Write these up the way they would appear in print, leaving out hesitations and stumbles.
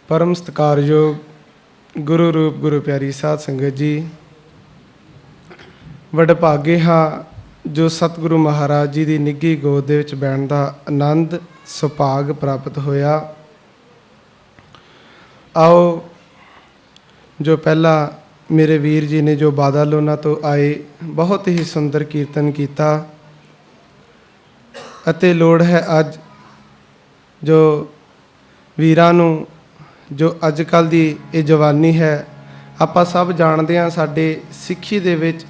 परम सत्कारयोग गुरु रूप गुरु प्यारी साध संगत जी, वडभागे हाँ जो सतगुरु महाराज जी की निघी गोद दे विच बैठण दा आनंद सुभाग प्राप्त होया। आओ जो पहला मेरे वीर जी ने जो बादालोना तो आए बहुत ही सुंदर कीर्तन किया अते लोड़ है अज जो वीरां नूं जो अजकल दी ये जवानी है आपां सब जानते हैं साडे सिੱਖੀ दे विच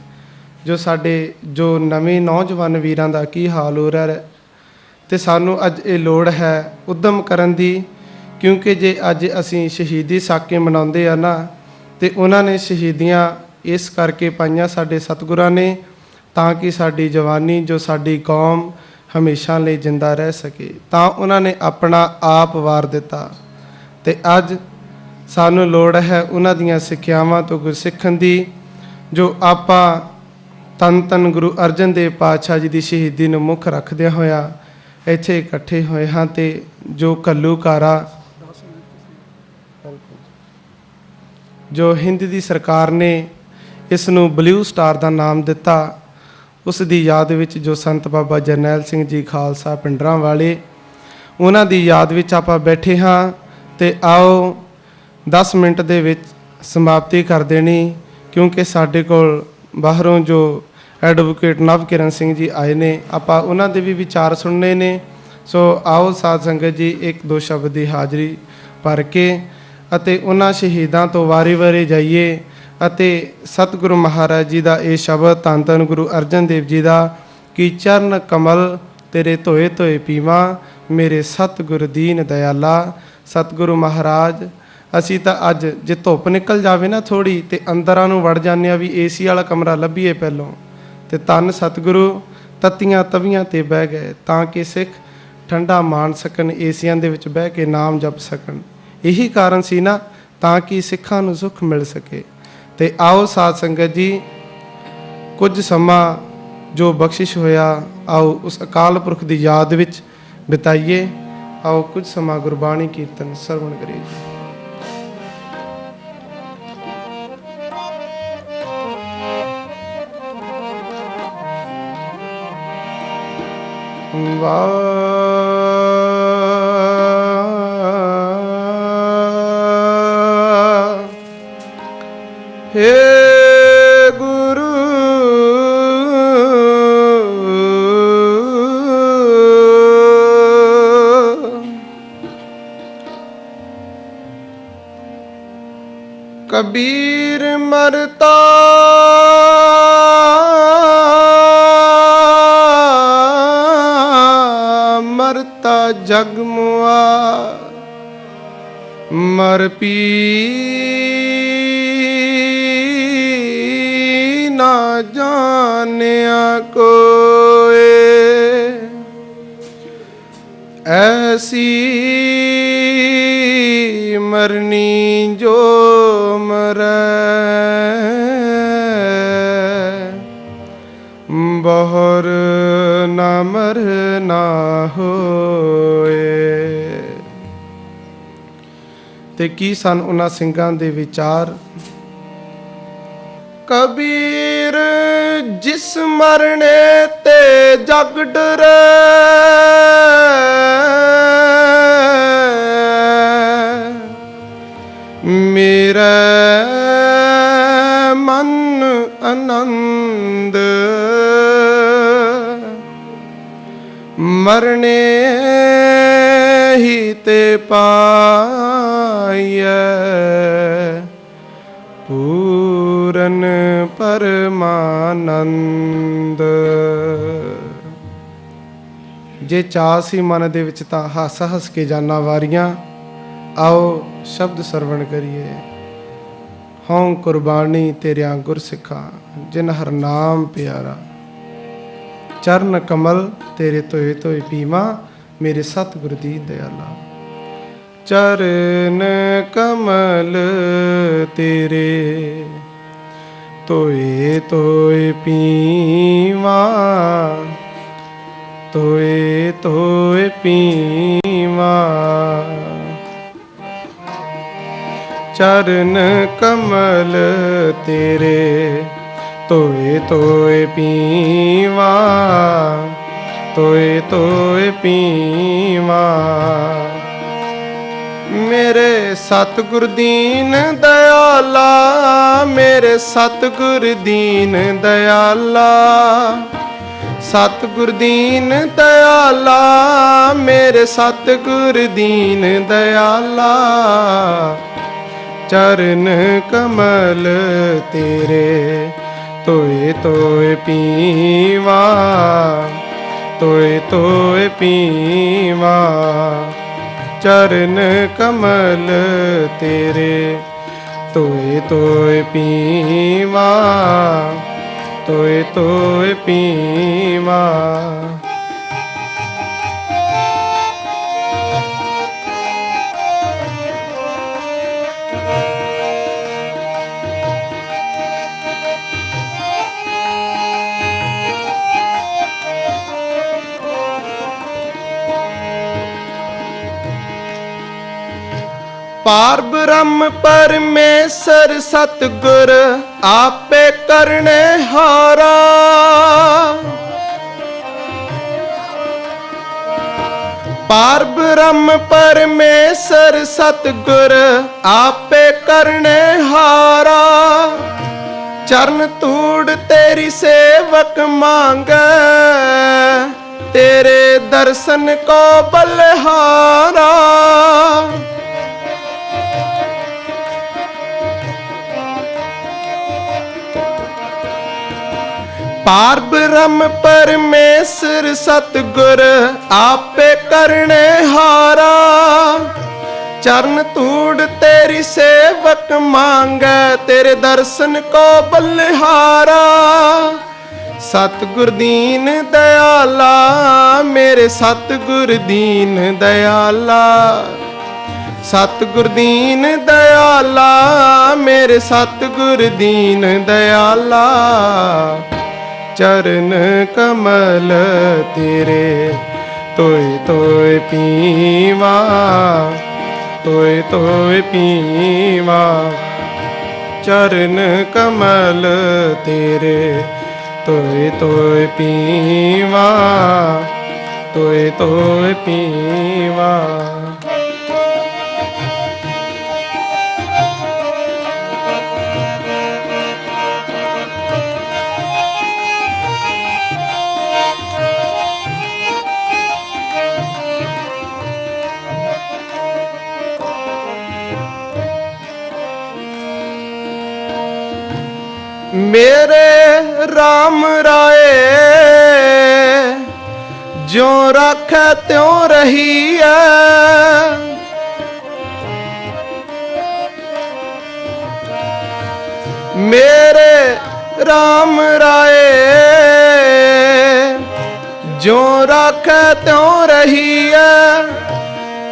जो साडे जो नवे नौजवान वीरां दा की हाल हो रहा है ते सानू अज ये लोड़ है उद्यम करन दी, क्योंकि जे अज असीं शहीदी साके मनाउंदे आ ना ते उन्हां ने शहीदियां इस करके पाईयां साडे सतगुरां ने तां कि साडी जवानी जो साडी कौम हमेशा लई जिंदा रह सके, तां उन्हां ने अपना आप वार दिता ते अज सानू लोड़ है उन्हां दीयां सिक्ख्यावां तो कुछ सिੱਖਣ दी। जो आपां तन तन गुरु अर्जन देव पातशाह जी की शहीदी नूं मुख रखदिआं होया इत्थे इकट्ठे होए हाँ ते जो घल्लूकारा जो हिंद की सरकार ने इस नूं ब्लू स्टार का नाम दिता, उस दी याद विच जो संत बाबा जरनैल सिंह जी खालसा पिंडरां वाले उन्हां दी याद विच आपां बैठे हाँ ते आओ 10 मिनट दे विच समाप्ति कर देनी, क्योंकि साडे कोल बाहरों जो एडवोकेट नवकिरण सिंह जी आए ने आपां उन्हां दे भी विचार सुनने ने। सो आओ साध संगत जी एक दो शब्द की हाज़री भर के अते उन्हां शहीदां तो वारी वारी जाइए अते सतगुरु महाराज जी का ये शब्द धन धन गुरु अर्जन देव जी का कि चरण कमल तेरे धोए धोए पीवा मेरे सतगुरु दीन दयाला। सतगुरु महाराज असी तो अज जे धुप निकल जाए ना थोड़ी तो अंदरां नूं वड़ जाने भी AC वाला कमरा लभीए पहलों तो तन सतगुरु तत्तियां तवियां ते बह गए ताकि सिख ठंडा मान सकन, एसियां दे विच बह के नाम जप सकन। यही कारण सी ना ताकि सिखां नूं सुख मिल सके। तो आओ साध संगत जी कुछ समा जो बख्शिश होया आओ उस अकाल पुरख की याद विच बिताइए। आओ कुछ समा गुरबाणी कीर्तन सरवण करिए जी। हे गुरु कबीर मरता मरता जग मुआ मर पी ना जानिया कोई ऐसी मरनी जो मरै बहुर ना मरना होए। ते की सन उन्हां ਸਿੰਘਾਂ ਦੇ विचार। कबीर जिस मरने ते जग डरे मेरा मन आनंद मरने ही ते पाइए पूरन परमानंद। जे चाह सी मन दे विच तां हस हस के जाना वारियां। आओ शब्द सरवण करिए। हों कुर्बानी तेरिया गुर सिखा जिन हर नाम प्यारा चरण कमल तेरे धोए धोए पीवा मेरे सतगुरु दी दयाला। चरण कमल तेरे धोए धोए पीवा धोए धोए पीवा चरण कमल तेरे तोए तोए पीवा, तोए तोए पीवा। मेरे सतगुर दीन दयाला, मेरे सतगुर दीन दयाला, सतगुर दीन दयाला, मेरे सतगुर दीन दयाला। चरण कमल तेरे तोए तोए पीवा, तोए तोए पीवा। चरण कमल तेरे तोए तोए पीवा, तोए तोए पीवा। पार ब्रह्म परमेश्वर सतगुर आपे करने हारा। पार ब्रह्म परमेश्वर सतगुर आपे करने हारा। चरण तूड़ तेरी सेवक मांगे, तेरे दर्शन को बलहारा। पार ब्रह्म परमेश्वर सतगुर आपे करने हारा। चरण तूड़ तेरी सेवक मांगे, तेरे दर्शन को बलिहारा। सतगुर दीन दयाला, मेरे सतगुर दीन दयाला, सतगुर दीन दयाला, मेरे सतगुर दीन दयाला। चरण कमल तेरे तोए तोए पीवा, तोए तोए पीवा। चरण कमल तेरे तोए तोए पीवा, तोए तोए पीवा। मेरे राम राय जो रख त्यों रही है। मेरे राम राय जो रख त्यों रही है।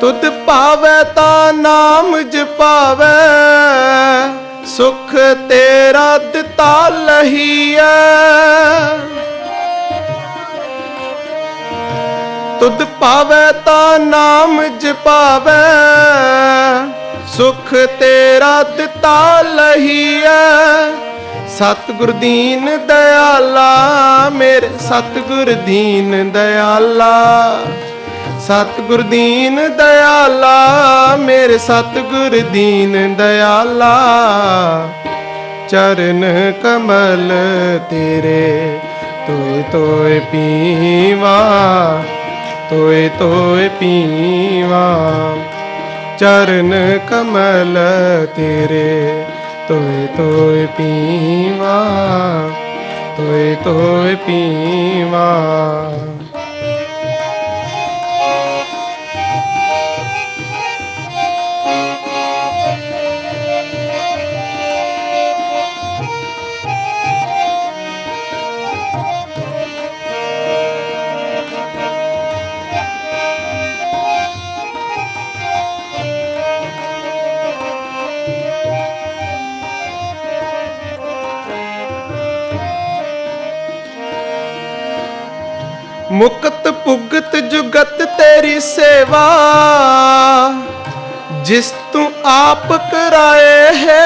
तुद पावे ता नाम जपावे, सुख तेरा दिता लहिया। तुद पावे ता नाम जपावे, सुख तेरा दिता लहिया। सतगुर दीन दयाला, मेरे सतगुर दीन दयाला, सतगुर दीन दयाला, मेरे सतगुर दीन दयाला। चरण कमल तेरे तोए तोए पीवा, तोए तोए पीवा। चरण कमल तेरे तोए तोए पीवा, तोए तोए पीवा। मुकत पुगत जुगत तेरी सेवा, जिस तू आप कराए है।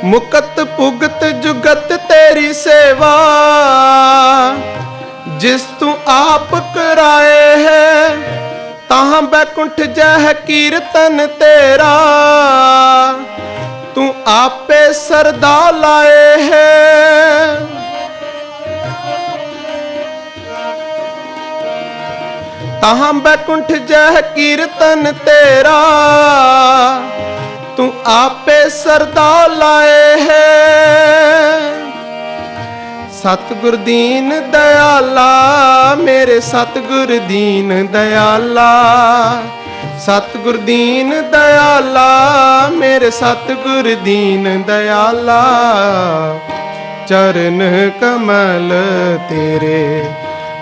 मुकत पुगत जुगत तेरी सेवा, जिस तू आप कराए है। ताहां बैकुंठ जह कीर्तन तेरा, तू आपे सरदा लाए है। ताहां बैकुंठ जह कीर्तन तेरा, तू आपे सरदा लाए है। सतगुर दीन दयाला, मेरे सतगुर दीन दयाला। सतगुर दीन दयाला, मेरे सतगुर दीन दयाला। चरण कमल तेरे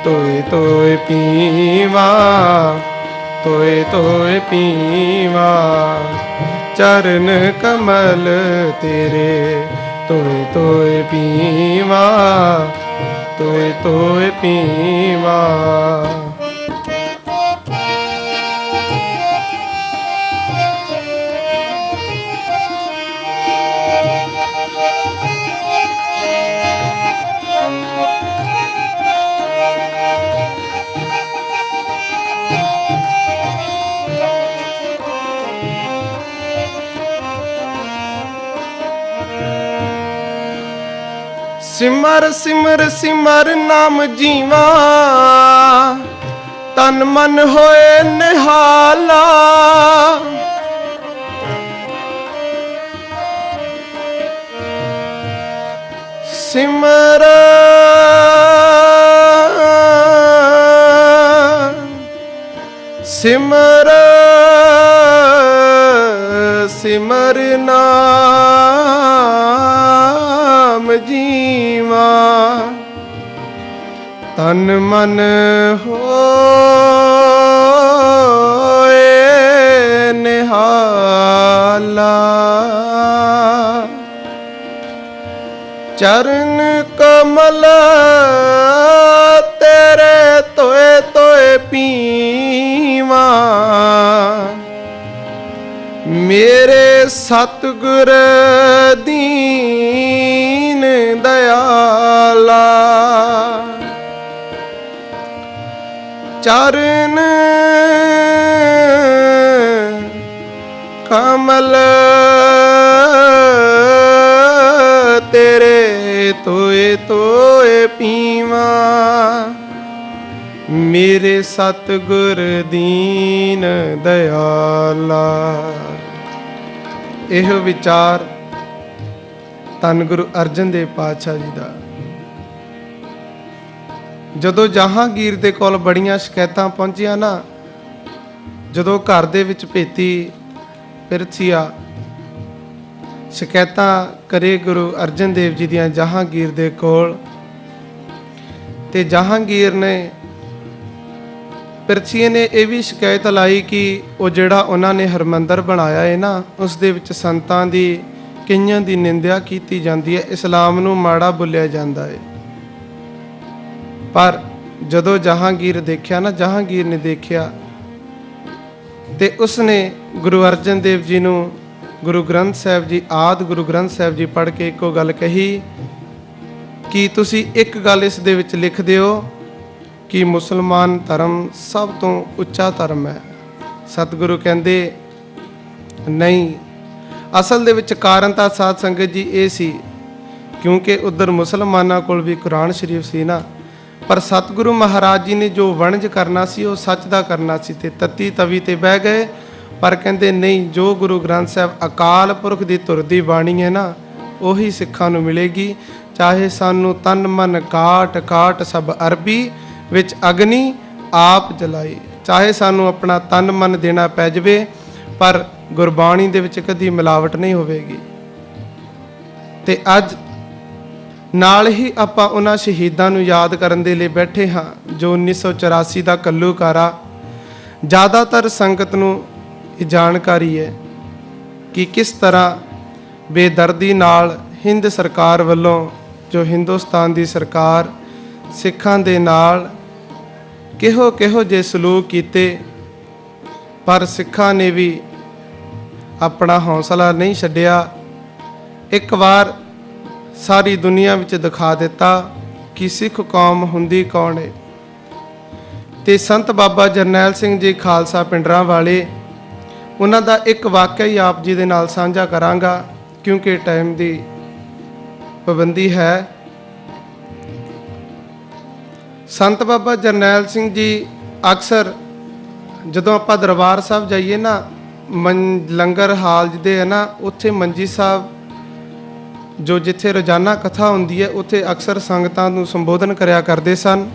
तोए तोए पीवा, तोए तोए पीवा। चरण कमल तेरे तोए तोए पीवा, तोए तोए पीवा। सिमर सिमर सिमर नाम जीवा, तन मन होए निहाला। सिमर सिमर सिमर नाम जीवा, तन मन होए निहाला। चरण कमल तेरे तोए तोए पीवा, मेरे सतगुर दीन दयाला। चरण कमल तेरे तोए तोए पीवा, मेरे सतगुर दीन दयाला। ਇਹ ਵਿਚਾਰ ਧੰਨ ਗੁਰੂ ਅਰਜਨ ਦੇਵ ਪਾਤਸ਼ਾਹ ਜੀ ਦਾ। ਜਦੋਂ ਜਹਾਂਗੀਰ ਦੇ ਕੋਲ ਬੜੀਆਂ ਸ਼ਿਕਾਇਤਾਂ ਪਹੁੰਚੀਆਂ ਨਾ, ਜਦੋਂ ਘਰ ਦੇ ਵਿੱਚ ਭੇਤੀ ਪਿਰਥੀਆ ਸ਼ਿਕਾਇਤਾਂ ਕਰੇ ਗੁਰੂ ਅਰਜਨ ਦੇਵ ਜੀ ਦੀਆਂ ਜਹਾਂਗੀਰ ਦੇ ਕੋਲ, ਤੇ ਜਹਾਂਗੀਰ ਨੇ ਪਿਰਥੀਏ ਨੇ ਇਹ ਵੀ ਸ਼ਿਕਾਇਤ ਲਾਈ ਕਿ ਉਹ ਜਿਹੜਾ ਉਹਨਾਂ ਨੇ ਹਰਮੰਦਰ ਬਣਾਇਆ ਹੈ ਨਾ, ਉਸ ਦੇ ਵਿੱਚ ਸੰਤਾਂ ਦੀ ਕਈਆਂ ਦੀ ਨਿੰਦਿਆ ਕੀਤੀ ਜਾਂਦੀ ਹੈ, ਇਸਲਾਮ ਨੂੰ ਮਾੜਾ ਬੋਲਿਆ ਜਾਂਦਾ ਹੈ। ਪਰ ਜਦੋਂ ਜਹਾਂਗੀਰ ਦੇਖਿਆ ਨਾ, ਜਹਾਂਗੀਰ ਨੇ ਦੇਖਿਆ ਤੇ ਉਸਨੇ ਗੁਰੂ ਅਰਜਨ ਦੇਵ ਜੀ ਨੂੰ ਗੁਰੂ ਗ੍ਰੰਥ ਸਾਹਿਬ ਜੀ ਆਦਿ ਗੁਰੂ ਗ੍ਰੰਥ ਸਾਹਿਬ ਜੀ ਪੜ੍ਹ ਕੇ ਇੱਕੋ ਗੱਲ ਕਹੀ ਕਿ ਤੁਸੀਂ ਇੱਕ ਗੱਲ ਇਸ ਦੇ ਵਿੱਚ ਲਿਖ ਦਿਓ ਕਿ ਮੁਸਲਮਾਨ ਧਰਮ ਸਭ ਤੋਂ ਉੱਚਾ ਧਰਮ ਹੈ। ਸਤਿਗੁਰੂ ਕਹਿੰਦੇ ਨਹੀਂ, ਅਸਲ ਦੇ ਵਿੱਚ ਕਾਰਨ ਤਾਂ ਸਾਧ ਸੰਗਤ ਜੀ ਇਹ ਸੀ ਕਿਉਂਕਿ ਉੱਧਰ ਮੁਸਲਮਾਨਾਂ ਕੋਲ ਵੀ ਕੁਰਾਨ ਸ਼ਰੀਫ ਸੀ ਨਾ, ਪਰ ਸਤਿਗੁਰੂ ਮਹਾਰਾਜ ਜੀ ਨੇ ਜੋ ਵਣਜ ਕਰਨਾ ਸੀ ਉਹ ਸੱਚ ਦਾ ਕਰਨਾ ਸੀ ਤੇ ਤੱਤੀ ਤਵੀ ਤੇ ਬਹਿ ਗਏ। ਪਰ ਕਹਿੰਦੇ ਨਹੀਂ, ਜੋ ਗੁਰੂ ਗ੍ਰੰਥ ਸਾਹਿਬ ਅਕਾਲ ਪੁਰਖ ਦੀ ਧੁਰ ਦੀ ਬਾਣੀ ਹੈ ਨਾ, ਉਹੀ ਸਿੱਖਾਂ ਨੂੰ ਮਿਲੇਗੀ। ਚਾਹੇ ਸਾਨੂੰ ਤਨ ਮਨ ਕਾਟ ਕਾਟ ਸਭ ਅਰਬੀ ਵਿੱਚ ਅਗਨੀ ਆਪ ਜਲਾਈ, ਚਾਹੇ ਸਾਨੂੰ ਆਪਣਾ ਤਨ ਮਨ ਦੇਣਾ ਪੈ ਜਾਵੇ, ਪਰ ਗੁਰਬਾਣੀ ਦੇ ਵਿੱਚ ਕਦੀ ਮਿਲਾਵਟ ਨਹੀਂ ਹੋਵੇਗੀ। ਤੇ ਅੱਜ ਨਾਲ ਹੀ ਆਪਾਂ ਉਹਨਾਂ ਸ਼ਹੀਦਾਂ ਨੂੰ ਯਾਦ ਕਰਨ ਦੇ ਲਈ ਬੈਠੇ ਹਾਂ ਜੋ 1984 ਦਾ ਘੱਲੂਘਾਰਾ। ਜ਼ਿਆਦਾਤਰ ਸੰਗਤ ਨੂੰ ਇਹ ਜਾਣਕਾਰੀ ਹੈ ਕਿ ਕਿਸ ਤਰ੍ਹਾਂ ਬੇਦਰਦੀ ਨਾਲ ਹਿੰਦ ਸਰਕਾਰ ਵੱਲੋਂ, ਜੋ ਹਿੰਦੁਸਤਾਨ ਦੀ ਸਰਕਾਰ ਸਿੱਖਾਂ ਦੇ ਨਾਲ ਕਿਹੋ ਕਿਹੋ ਜੇ ਸਲੂਕ ਕੀਤੇ, ਪਰ ਸਿੱਖਾਂ ਨੇ ਵੀ ਆਪਣਾ ਹੌਸਲਾ ਨਹੀਂ ਛੱਡਿਆ। ਇੱਕ ਵਾਰ ਸਾਰੀ ਦੁਨੀਆ ਵਿੱਚ ਦਿਖਾ ਦਿੱਤਾ ਕਿ ਸਿੱਖ ਕੌਮ ਹੁੰਦੀ ਕੌਣ ਹੈ। ਤੇ ਸੰਤ ਬਾਬਾ ਜਰਨੈਲ ਸਿੰਘ ਜੀ ਖਾਲਸਾ ਪਿੰਡਰਾਂ ਵਾਲੇ, ਉਹਨਾਂ ਦਾ ਇੱਕ ਵਾਕਿਆ ਹੀ ਆਪ ਜੀ ਦੇ ਨਾਲ ਸਾਂਝਾ ਕਰਾਂਗਾ, ਕਿਉਂਕਿ ਟਾਈਮ ਦੀ ਪਾਬੰਦੀ ਹੈ। ਸੰਤ ਬਾਬਾ ਜਰਨੈਲ ਸਿੰਘ ਜੀ ਅਕਸਰ ਜਦੋਂ ਆਪਾਂ ਦਰਬਾਰ ਸਾਹਿਬ ਜਾਈਏ ਨਾ, ਲੰਗਰ ਹਾਲ ਜਿਹਦੇ ਹੈ ਨਾ, ਉੱਥੇ ਮੰਜੀ ਸਾਹਿਬ ਜੋ ਜਿੱਥੇ ਰੋਜ਼ਾਨਾ ਕਥਾ ਹੁੰਦੀ ਹੈ, ਉੱਥੇ ਅਕਸਰ ਸੰਗਤਾਂ ਨੂੰ ਸੰਬੋਧਨ ਕਰਿਆ ਕਰਦੇ ਸਨ।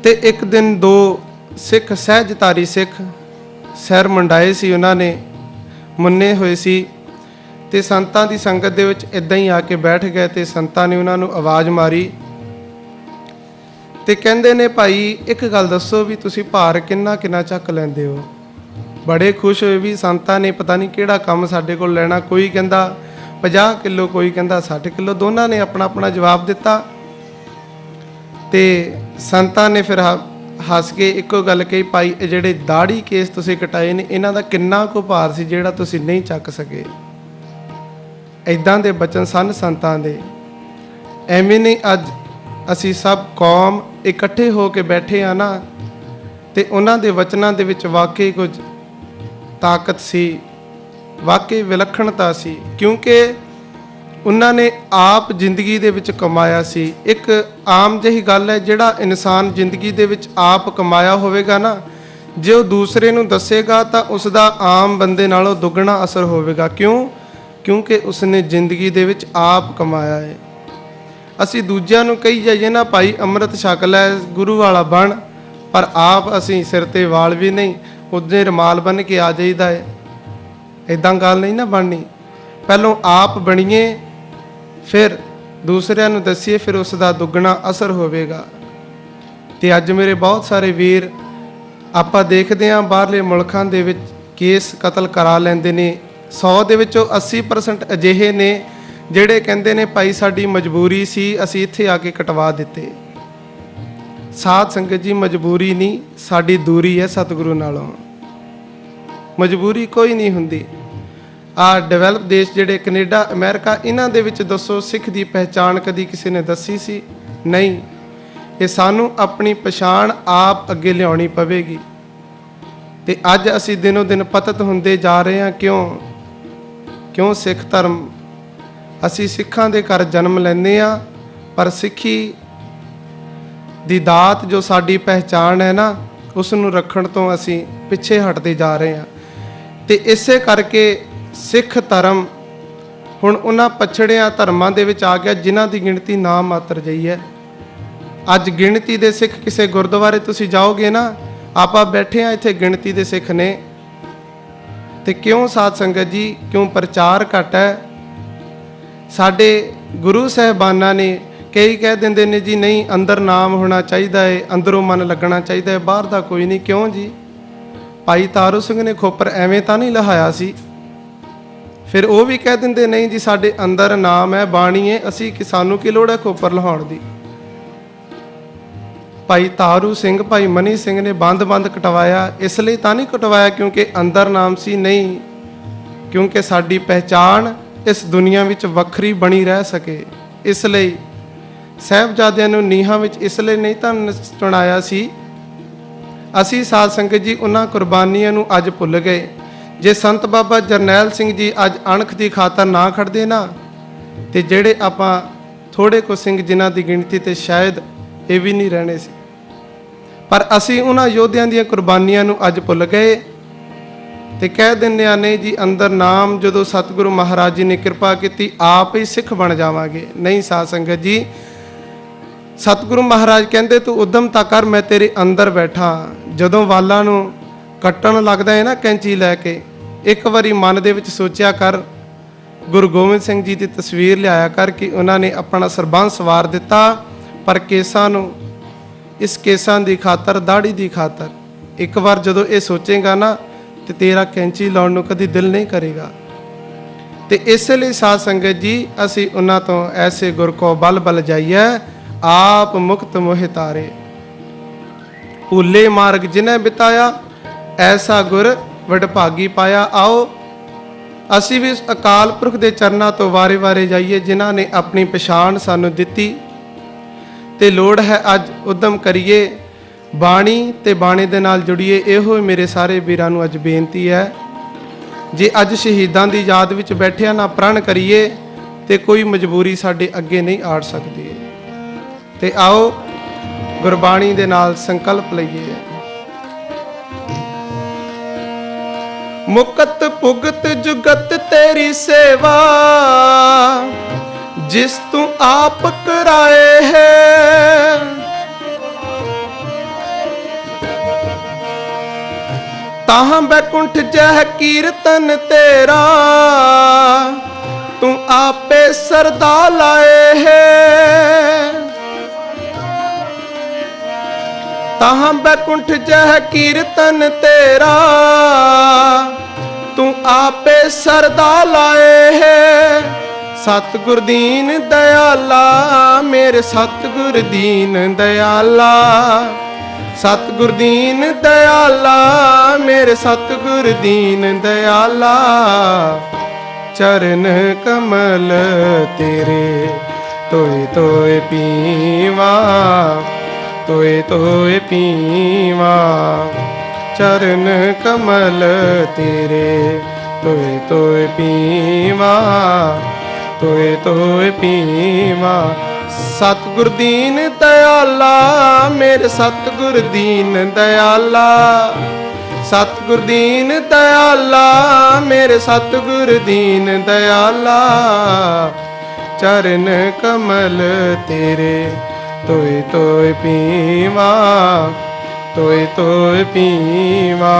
ਤੇ ਇੱਕ ਦਿਨ ਦੋ ਸਿੱਖ ਸਹਿਜਧਾਰੀ ਸਿੱਖ ਸਿਰ ਮੁੰਡਾਏ ਸੀ, ਉਹਨਾਂ ਨੇ ਮੁੰਨੇ ਹੋਏ ਸੀ, ਤੇ ਸੰਤਾਂ ਦੀ ਸੰਗਤ ਦੇ ਵਿੱਚ ਇੱਦਾਂ ਹੀ ਆ ਕੇ ਬੈਠ ਗਏ। ਤੇ ਸੰਤਾਂ ਨੇ ਉਹਨਾਂ ਨੂੰ ਆਵਾਜ਼ ਮਾਰੀ ਤੇ ਕਹਿੰਦੇ ਨੇ, ਭਾਈ ਇੱਕ ਗੱਲ ਦੱਸੋ ਵੀ ਤੁਸੀਂ ਭਾਰ ਕਿੰਨਾ ਕਿੰਨਾ ਚੱਕ ਲੈਂਦੇ ਹੋ। ਬੜੇ ਖੁਸ਼ ਹੋਏ ਵੀ ਸੰਤਾਂ ਨੇ ਪਤਾ ਨਹੀਂ ਕਿਹੜਾ ਕੰਮ ਸਾਡੇ ਕੋਲ ਲੈਣਾ। ਕੋਈ ਕਹਿੰਦਾ 50 ਕਿਲੋ, ਕੋਈ ਕਹਿੰਦਾ 60 ਕਿਲੋ, ਦੋਨਾਂ ਨੇ ਆਪਣਾ ਆਪਣਾ ਜਵਾਬ ਦਿੱਤਾ। ਤੇ ਸੰਤਾਂ ਨੇ ਫਿਰ ਹੱਸ ਕੇ ਇੱਕੋ ਗੱਲ ਕਹੀ, ਭਾਈ ਇਹ ਜਿਹੜੇ ਦਾੜੀ ਕੇਸ ਤੁਸੀਂ ਕਟਾਏ ਨੇ, ਇਹਨਾਂ ਦਾ ਕਿੰਨਾ ਕੁ ਭਾਰ ਸੀ ਜਿਹੜਾ ਤੁਸੀਂ ਨਹੀਂ ਚੱਕ ਸਕੇ। ਇੱਦਾਂ ਦੇ ਬਚਨ ਸਨ ਸੰਤਾਂ ਦੇ। ਐਵੇਂ ਨਹੀਂ ਅੱਜ ਅਸੀਂ ਸਭ ਕੌਮ ਇਕੱਠੇ ਹੋ ਕੇ ਬੈਠੇ ਆ ਨਾ, ਤੇ ਉਹਨਾਂ ਦੇ ਵਚਨਾਂ ਦੇ ਵਿੱਚ ਵਾਕਈ ਕੁਝ ਤਾਕਤ ਸੀ, ਵਾਕਈ ਵਿਲੱਖਣਤਾ ਸੀ, ਕਿਉਂਕਿ ਉਹਨਾਂ ਨੇ ਆਪ ਜ਼ਿੰਦਗੀ ਦੇ ਵਿੱਚ ਕਮਾਇਆ ਸੀ। ਇੱਕ ਆਮ ਜਿਹੀ ਗੱਲ ਹੈ, ਜਿਹੜਾ ਇਨਸਾਨ ਜ਼ਿੰਦਗੀ ਦੇ ਵਿੱਚ ਆਪ ਕਮਾਇਆ ਹੋਵੇਗਾ ਨਾ, ਜੇ ਉਹ ਦੂਸਰੇ ਨੂੰ ਦੱਸੇਗਾ ਤਾਂ ਉਸ ਦਾ ਆਮ ਬੰਦੇ ਨਾਲੋਂ ਦੁੱਗਣਾ ਅਸਰ ਹੋਵੇਗਾ। ਕਿਉਂਕਿ ਉਸਨੇ ਜ਼ਿੰਦਗੀ ਦੇ ਵਿੱਚ ਆਪ ਕਮਾਇਆ ਹੈ। ਅਸੀਂ ਦੂਜਿਆਂ ਨੂੰ ਕਹੀ ਜਾਈਏ ਨਾ, ਭਾਈ ਅੰਮ੍ਰਿਤ ਛਕ ਲੈ, ਗੁਰੂ ਵਾਲਾ ਬਣ, ਪਰ ਆਪ ਅਸੀਂ ਸਿਰ ਤੇ ਵਾਲ ਵੀ ਨਹੀਂ, ਉਹਦੇ ਰੁਮਾਲ ਬੰਨ੍ਹ ਕੇ ਆ ਜਾਈਦਾ ਹੈ। ਇੱਦਾਂ ਗੱਲ ਨਹੀਂ ਨਾ ਬਣਨੀ। ਪਹਿਲੋਂ ਆਪ ਬਣੀਏ, ਫਿਰ ਦੂਸਰਿਆਂ ਨੂੰ ਦੱਸੀਏ, ਫਿਰ ਉਸ ਦਾ ਦੁੱਗਣਾ ਅਸਰ ਹੋਵੇਗਾ। ਤੇ ਅੱਜ ਮੇਰੇ ਬਹੁਤ ਸਾਰੇ ਵੀਰ, ਆਪਾਂ ਦੇਖਦੇ ਹਾਂ ਬਾਹਰਲੇ ਮੁਲਕਾਂ ਦੇ ਵਿੱਚ ਕੇਸ ਕਤਲ ਕਰਾ ਲੈਂਦੇ ਨੇ। 100 ਦੇ ਵਿੱਚੋਂ 80% ਅਜਿਹੇ ਨੇ ਜਿਹੜੇ ਕਹਿੰਦੇ ਨੇ, ਭਾਈ ਸਾਡੀ ਮਜਬੂਰੀ ਸੀ, ਅਸੀਂ ਇੱਥੇ ਆ ਕੇ ਕਟਵਾ ਦਿੱਤੇ। ਸਾਧ ਸੰਗਤ ਜੀ, ਮਜਬੂਰੀ ਨਹੀਂ, ਸਾਡੀ ਦੂਰੀ ਹੈ ਸਤਿਗੁਰੂ ਨਾਲੋਂ। ਮਜਬੂਰੀ ਕੋਈ ਨਹੀਂ ਹੁੰਦੀ। ਆ ਡਿਵੈਲਪ ਦੇਸ਼ ਜਿਹੜੇ ਕੈਨੇਡਾ, ਅਮਰੀਕਾ, ਇਹਨਾਂ ਦੇ ਵਿੱਚ ਦੱਸੋ ਸਿੱਖ ਦੀ ਪਹਿਚਾਣ ਕਦੀ ਕਿਸੇ ਨੇ ਦੱਸੀ ਸੀ? ਨਹੀਂ। ਇਹ ਸਾਨੂੰ ਆਪਣੀ ਪਛਾਣ ਆਪ ਅੱਗੇ ਲਿਆਉਣੀ ਪਵੇਗੀ। ਤੇ ਅੱਜ ਅਸੀਂ ਦਿਨੋਂ ਦਿਨ ਪਤਿਤ ਹੁੰਦੇ ਜਾ ਰਹੇ ਹਾਂ। ਕਿਉਂ ਸਿੱਖ ਧਰਮ, ਅਸੀਂ ਸਿੱਖਾਂ ਦੇ ਘਰ ਜਨਮ ਲੈਂਦੇ ਹਾਂ, ਪਰ ਸਿੱਖੀ ਦੀ ਦਾਤ ਜੋ ਸਾਡੀ ਪਹਿਚਾਣ ਹੈ ਨਾ, ਉਸ ਨੂੰ ਰੱਖਣ ਤੋਂ ਅਸੀਂ ਪਿੱਛੇ ਹਟਦੇ ਜਾ ਰਹੇ ਹਾਂ। ਤੇ ਇਸੇ ਕਰਕੇ ਸਿੱਖ ਧਰਮ ਹੁਣ ਉਹਨਾਂ ਪਛੜਿਆਂ ਧਰਮਾਂ ਦੇ ਵਿੱਚ ਆ ਗਿਆ ਜਿਨ੍ਹਾਂ ਦੀ ਗਿਣਤੀ ਨਾ ਮਾਤਰ ਜਿਹੀ ਹੈ। ਅੱਜ ਗਿਣਤੀ ਦੇ ਸਿੱਖ ਕਿਸੇ ਗੁਰਦੁਆਰੇ ਤੁਸੀਂ ਜਾਓਗੇ ਨਾ, ਆਪਾਂ ਬੈਠੇ ਹਾਂ ਇੱਥੇ, ਗਿਣਤੀ ਦੇ ਸਿੱਖ ਨੇ। ਤੇ ਕਿਉਂ ਸਾਧ ਸੰਗਤ ਜੀ, ਕਿਉਂ ਪ੍ਰਚਾਰ ਘੱਟ ਹੈ? ਸਾਡੇ ਗੁਰੂ ਸਾਹਿਬਾਨਾਂ ਨੇ ਕਈ ਕਹਿ ਦਿੰਦੇ ਨੇ ਜੀ, ਨਹੀਂ ਅੰਦਰ ਨਾਮ ਹੋਣਾ ਚਾਹੀਦਾ ਹੈ, ਅੰਦਰੋਂ ਮਨ ਲੱਗਣਾ ਚਾਹੀਦਾ ਹੈ, ਬਾਹਰ ਦਾ ਕੋਈ ਨਹੀਂ। ਕਿਉਂ ਜੀ? ਭਾਈ ਤਾਰੂ ਸਿੰਘ ਨੇ ਖੋਪਰ ਐਵੇਂ ਤਾਂ ਨਹੀਂ ਲਹਾਇਆ ਸੀ। ਫਿਰ ਉਹ ਵੀ ਕਹਿ ਦਿੰਦੇ, ਨਹੀਂ ਜੀ ਸਾਡੇ ਅੰਦਰ ਨਾਮ ਹੈ, ਬਾਣੀ ਹੈ, ਅਸੀਂ ਸਾਨੂੰ ਕੀ ਲੋੜ ਹੈ ਖੋਪਰ ਲਹਾਉਣ ਦੀ। ਭਾਈ ਤਾਰੂ ਸਿੰਘ, ਭਾਈ ਮਨੀ ਸਿੰਘ ਨੇ ਬੰਦ ਕਟਵਾਇਆ, ਇਸ ਲਈ ਤਾਂ ਨਹੀਂ ਕਟਵਾਇਆ ਕਿਉਂਕਿ ਅੰਦਰ ਨਾਮ ਸੀ? ਨਹੀਂ, ਕਿਉਂਕਿ ਸਾਡੀ ਪਹਿਚਾਣ ਇਸ ਦੁਨੀਆ ਵਿੱਚ ਵੱਖਰੀ ਬਣੀ ਰਹਿ ਸਕੇ। ਇਸ ਲਈ ਸਾਹਿਬਜ਼ਾਦਿਆਂ ਨੂੰ ਨੀਹਾਂ ਵਿੱਚ ਇਸ ਲਈ ਨਹੀਂ ਤਾਂ ਚੁਣਾਇਆ ਸੀ। ਅਸੀਂ ਸਾਧ ਸੰਗਤ ਜੀ ਉਹਨਾਂ ਕੁਰਬਾਨੀਆਂ ਨੂੰ ਅੱਜ ਭੁੱਲ ਗਏ। ਜੇ ਸੰਤ ਬਾਬਾ ਜਰਨੈਲ ਸਿੰਘ ਜੀ ਅੱਜ ਅਣਖ ਦੀ ਖਾਤਰ ਨਾ ਖੜਦੇ ਨਾ, ਤੇ ਜਿਹੜੇ ਆਪਾਂ ਥੋੜੇ ਕੁ ਸਿੰਘ ਜਿਨ੍ਹਾਂ ਦੀ ਗਿਣਤੀ ਤੇ ਸ਼ਾਇਦ ਇਹ ਵੀ ਨਹੀਂ ਰਹਿਣੇ ਸੀ। ਪਰ ਅਸੀਂ ਉਹਨਾਂ ਯੋਧਿਆਂ ਦੀਆਂ ਕੁਰਬਾਨੀਆਂ ਨੂੰ ਅੱਜ ਭੁੱਲ ਗਏ ਤੇ ਕਹਿ ਦਿੰਦੇ ਆ, ਨਹੀਂ ਜੀ ਅੰਦਰ ਨਾਮ, ਜਦੋਂ ਸਤਿਗੁਰੂ ਮਹਾਰਾਜ ਜੀ ਨੇ ਕਿਰਪਾ ਕੀਤੀ ਆਪ ਹੀ ਸਿੱਖ ਬਣ ਜਾਵਾਂਗੇ। ਨਹੀਂ ਸਾਧ ਸੰਗਤ ਜੀ, ਸਤਿਗੁਰੂ ਮਹਾਰਾਜ ਕਹਿੰਦੇ ਤੂੰ ਉਦਮ ਤਾਂ ਕਰ, ਮੈਂ ਤੇਰੇ ਅੰਦਰ ਬੈਠਾ। ਜਦੋਂ ਵਾਲਾਂ ਨੂੰ ਕੱਟਣ ਲੱਗਦਾ ਹੈ ਨਾ ਕੈਂਚੀ ਲੈ ਕੇ, ਇੱਕ ਵਾਰੀ ਮਨ ਦੇ ਵਿੱਚ ਸੋਚਿਆ ਕਰ, ਗੁਰੂ ਗੋਬਿੰਦ ਸਿੰਘ ਜੀ ਦੀ ਤਸਵੀਰ ਲਿਆਇਆ ਕਰ ਕਿ ਉਹਨਾਂ ਨੇ ਆਪਣਾ ਸਰਬੰਸ ਵਾਰ ਦਿੱਤਾ, ਪਰ ਕੇਸਾਂ ਨੂੰ, ਇਸ ਕੇਸਾਂ ਦੀ ਖਾਤਰ, ਦਾੜੀ ਦੀ ਖਾਤਰ। ਇੱਕ ਵਾਰ ਜਦੋਂ ਇਹ ਸੋਚੇਗਾ ਨਾ, ਤੇ ਤੇਰਾ ਕੈਂਚੀ ਲਾਉਣ ਨੂੰ ਕਦੀ ਦਿਲ ਨਹੀਂ ਕਰੇਗਾ। ਤੇ ਇਸੇ ਲਈ ਸਾਧ ਸੰਗਤ ਜੀ, ਅਸੀਂ ਉਹਨਾਂ ਤੋਂ ਐਸੇ ਗੁਰ ਕੋ ਬਲ ਜਾਈਏ, ਆਪ ਮੁਕਤ ਮੋਹਿ ਤਾਰੇ। ਭੂਲੇ ਮਾਰਗ ਜਿਨ੍ਹਾਂ ਬਿਤਾਇਆ, ਐਸਾ ਗੁਰ ਵਡਭਾਗੀ ਪਾਇਆ। ਆਓ ਅਸੀਂ ਵੀ ਉਸ ਅਕਾਲ ਪੁਰਖ ਦੇ ਚਰਨਾਂ ਤੋਂ ਵਾਰੇ-ਵਾਰੇ ਜਾਈਏ, ਜਿਨ੍ਹਾਂ ਨੇ ਆਪਣੀ ਪਛਾਣ ਸਾਨੂੰ ਦਿੱਤੀ, ਤੇ ਲੋੜ ਹੈ ਅੱਜ ਉਦਮ ਕਰੀਏ, ਬਾਣੀ ਤੇ ਬਾਣੀ ਦੇ ਨਾਲ ਜੁੜੀਏ। ਇਹੋ ਮੇਰੇ ਸਾਰੇ ਵੀਰਾਂ ਨੂੰ ਅੱਜ ਬੇਨਤੀ ਹੈ। ਜੇ ਅੱਜ ਸ਼ਹੀਦਾਂ ਦੀ ਯਾਦ ਵਿੱਚ ਬੈਠਿਆ ਨਾ ਪ੍ਰਣ ਕਰੀਏ ਤੇ ਕੋਈ ਮਜਬੂਰੀ ਸਾਡੇ ਅੱਗੇ ਨਹੀਂ ਆੜ ਸਕਦੀ। ਤੇ ਆਓ ਗੁਰਬਾਣੀ ਦੇ ਨਾਲ ਸੰਕਲਪ ਲਈਏ। ਮੁਕਤ ਭੁਗਤ ਜੁਗਤ ਤੇਰੀ ਸੇਵਾ, ਜਿਸ ਤੂੰ ਆਪ ਕਰਾਏ ਹੈ। ਤਾਹਾਂ ਬੈਕੁੰਠ ਜਹ ਕੀਰਤਨ ਤੇਰਾ, ਤੂੰ ਆਪੇ ਸਰਦਾ ਲਾਏ ਹੈ। ਤਾਹਾਂ ਬੈਕੁੰਠ ਜਹ ਕੀਰਤਨ ਤੇਰਾ, ਤੂੰ ਆਪੇ ਸਰਦਾ ਲਾਏ ਹੈ। ਸਤਿਗੁਰ ਦੀਨ ਦਇਆਲਾ, ਮੇਰੇ ਸਤਿਗੁਰ ਦੀਨ ਦਇਆਲਾ। ਸਤਿਗੁਰ ਦੀਨ ਦਇਆਲਾ, ਮੇਰੇ ਸਤਿਗੁਰ ਦੀਨ ਦਇਆਲਾ। ਚਰਨ ਕਮਲ ਤੇਰੇ ਤੋਏ ਤੋਏ ਪੀਵਾ, ਤੋਏ ਤੋਏ ਪੀਵਾ। ਚਰਨ ਕਮਲ ਤੇਰੇ ਤੋਏ ਤੋਏ ਪੀਵਾ, ਤੋਏ ਤੋਏ ਪੀਵਾ। ਸਤਿਗੁਰ ਦੀਨ ਦਇਆਲਾ, ਮੇਰੇ ਸਤਿਗੁਰ ਦੀਨ ਦਇਆਲਾ। ਸਤਿਗੁਰ ਦੀਨ ਦਇਆਲਾ, ਮੇਰੇ ਸਤਿਗੁਰ ਦੀਨ ਦਇਆਲਾ। ਚਰਨ ਕਮਲ ਤੇਰੇ ਤੋਏ ਤੋਏ ਪੀਵਾ, ਤੋਏ ਤੋਏ ਪੀਵਾ।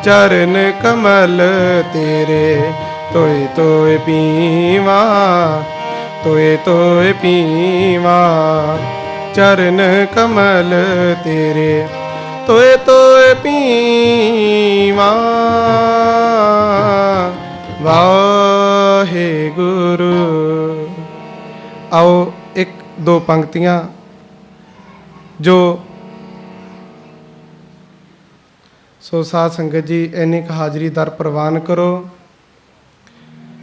ਚਰਨ ਕਮਲ ਤੇਰੇ ਤੋਏ ਤੋਏ ਪੀਵਾ, ਤੋਏ ਤੋਏ ਪੀਵਾ। ਚਰਨ ਕਮਲ ਤੇਰੇ ਤੋਏ ਤੋਏ ਪੀਵਾ। ਵਾਹਿਗੁਰੂ। ਆਓ ਇੱਕ ਦੋ ਪੰਕਤੀਆਂ ਜੋ ਸੋ ਸਾਧ ਸੰਗਤ ਜੀ ਇੰਨੀ ਕੁ ਹਾਜ਼ਰੀ ਦਰ ਪ੍ਰਵਾਨ ਕਰੋ।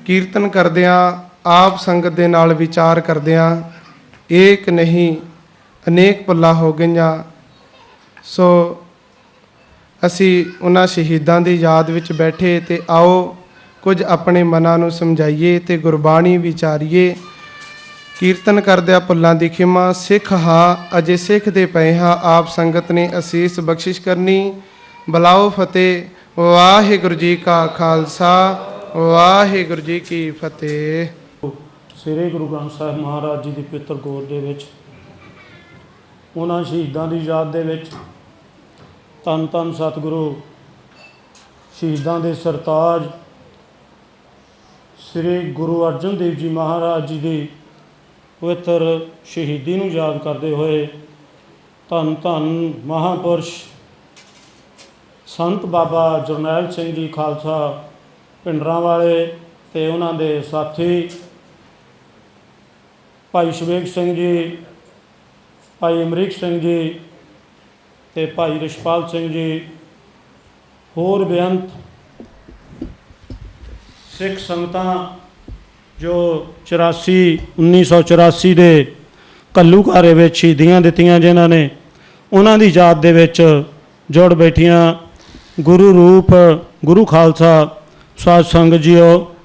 ਕੀਰਤਨ ਕਰਦਿਆਂ ਆਪ ਸੰਗਤ ਦੇ ਨਾਲ ਵਿਚਾਰ ਕਰਦਿਆਂ ਏਕ ਨਹੀਂ ਅਨੇਕ ਪੱਲਾ ਹੋ ਗਈਆਂ। ਸੋ ਅਸੀਂ ਉਹਨਾਂ ਸ਼ਹੀਦਾਂ ਦੀ ਯਾਦ ਵਿੱਚ ਬੈਠੇ ਤੇ ਆਓ ਕੁਝ ਆਪਣੇ ਮਨਾਂ ਨੂੰ ਸਮਝਾਈਏ ਤੇ ਗੁਰਬਾਣੀ ਵਿਚਾਰੀਏ। ਕੀਰਤਨ ਕਰਦਿਆਂ ਭੁੱਲਾਂ ਦੀ ਖਿਮਾ, ਸਿੱਖ ਹਾਂ ਅਜੇ ਸਿੱਖਦੇ ਪਏ ਹਾਂ। ਆਪ ਸੰਗਤ ਨੇ ਅਸੀਸ ਬਖਸ਼ਿਸ਼ ਕਰਨੀ। ਬੁਲਾਓ ਫਤਿਹ। ਵਾਹਿਗੁਰੂ ਜੀ ਕਾ ਖਾਲਸਾ, ਵਾਹਿਗੁਰੂ ਜੀ ਕੀ ਫਤਿਹ। ਸ੍ਰੀ ਗੁਰੂ ਗ੍ਰੰਥ ਸਾਹਿਬ ਮਹਾਰਾਜ ਜੀ ਦੀ ਪਵਿੱਤਰ ਗੋਦ ਦੇ ਵਿੱਚ ਉਹਨਾਂ ਸ਼ਹੀਦਾਂ ਦੀ ਯਾਦ ਦੇ ਵਿੱਚ ਧੰਨ ਧੰਨ ਸਤਿਗੁਰੂ ਸ਼ਹੀਦਾਂ ਦੇ ਸਰਤਾਜ ਸ੍ਰੀ ਗੁਰੂ ਅਰਜਨ ਦੇਵ ਜੀ ਮਹਾਰਾਜ ਜੀ ਦੀ ਪਵਿੱਤਰ ਸ਼ਹੀਦੀ ਨੂੰ ਯਾਦ ਕਰਦੇ ਹੋਏ ਧੰਨ ਧੰਨ ਮਹਾਂਪੁਰਸ਼ ਸੰਤ ਬਾਬਾ ਜਰਨੈਲ ਸਿੰਘ ਜੀ ਖਾਲਸਾ ਪਿੰਡਰਾਂ ਵਾਲੇ ਤੇ ਉਹਨਾਂ ਦੇ ਸਾਥੀ ਭਾਈ ਸ਼ਵੇਕ ਸਿੰਘ ਜੀ, ਭਾਈ ਅਮਰੀਕ ਸਿੰਘ ਜੀ ਤੇ ਭਾਈ ਰਿਸ਼ਪਾਲ ਸਿੰਘ ਜੀ, ਹੋਰ ਬੇਅੰਤ ਸਿੱਖ ਸੰਗਤਾਂ ਜੋ 1984 ਦੇ ਘੱਲੂਘਾਰੇ ਵਿੱਚ ਸ਼ਹੀਦੀਆਂ ਦਿੱਤੀਆਂ, ਜਿਨ੍ਹਾਂ ਨੇ ਉਹਨਾਂ ਦੀ ਯਾਦ ਦੇ ਵਿੱਚ ਜੁੜ ਬੈਠੀਆਂ। ਗੁਰੂ ਰੂਪ ਗੁਰੂ ਖਾਲਸਾ ਸਾਧ ਸੰਗਤ ਜੀਓ,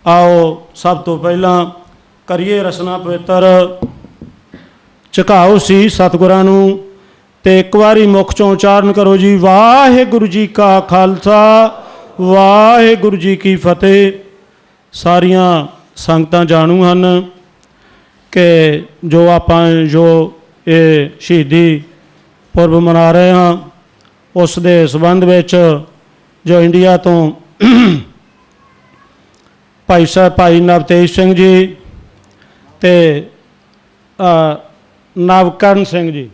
ਆਓ ਸਭ ਤੋਂ ਪਹਿਲਾਂ ਕਰੀਏ ਰਸਨਾ ਪਵਿੱਤਰ। ਝੁਕਾਓ ਸੀ ਸਤਿਗੁਰਾਂ ਨੂੰ ਤੇ ਇੱਕ ਵਾਰੀ ਮੁਖ ਚੋਂ ਉਚਾਰਨ ਕਰੋ ਜੀ, ਵਾਹਿਗੁਰੂ ਜੀ ਕਾ ਖਾਲਸਾ, ਵਾਹਿਗੁਰੂ ਜੀ ਕੀ ਫਤਿਹ। ਸਾਰੀਆਂ ਸੰਗਤਾਂ ਜਾਣੂ ਹਨ ਕਿ ਜੋ ਆਪਾਂ ਇਹ ਸ਼ਹੀਦੀ ਪੁਰਬ ਮਨਾ ਰਹੇ ਹਾਂ, ਉਸ ਦੇ ਸੰਬੰਧ ਵਿੱਚ ਜੋ ਇੰਡੀਆ ਤੋਂ ਭਾਈ ਨਵਤੇਜ ਸਿੰਘ ਜੀ ਤੇ ਨਵਕਰਨ ਸਿੰਘ ਜੀ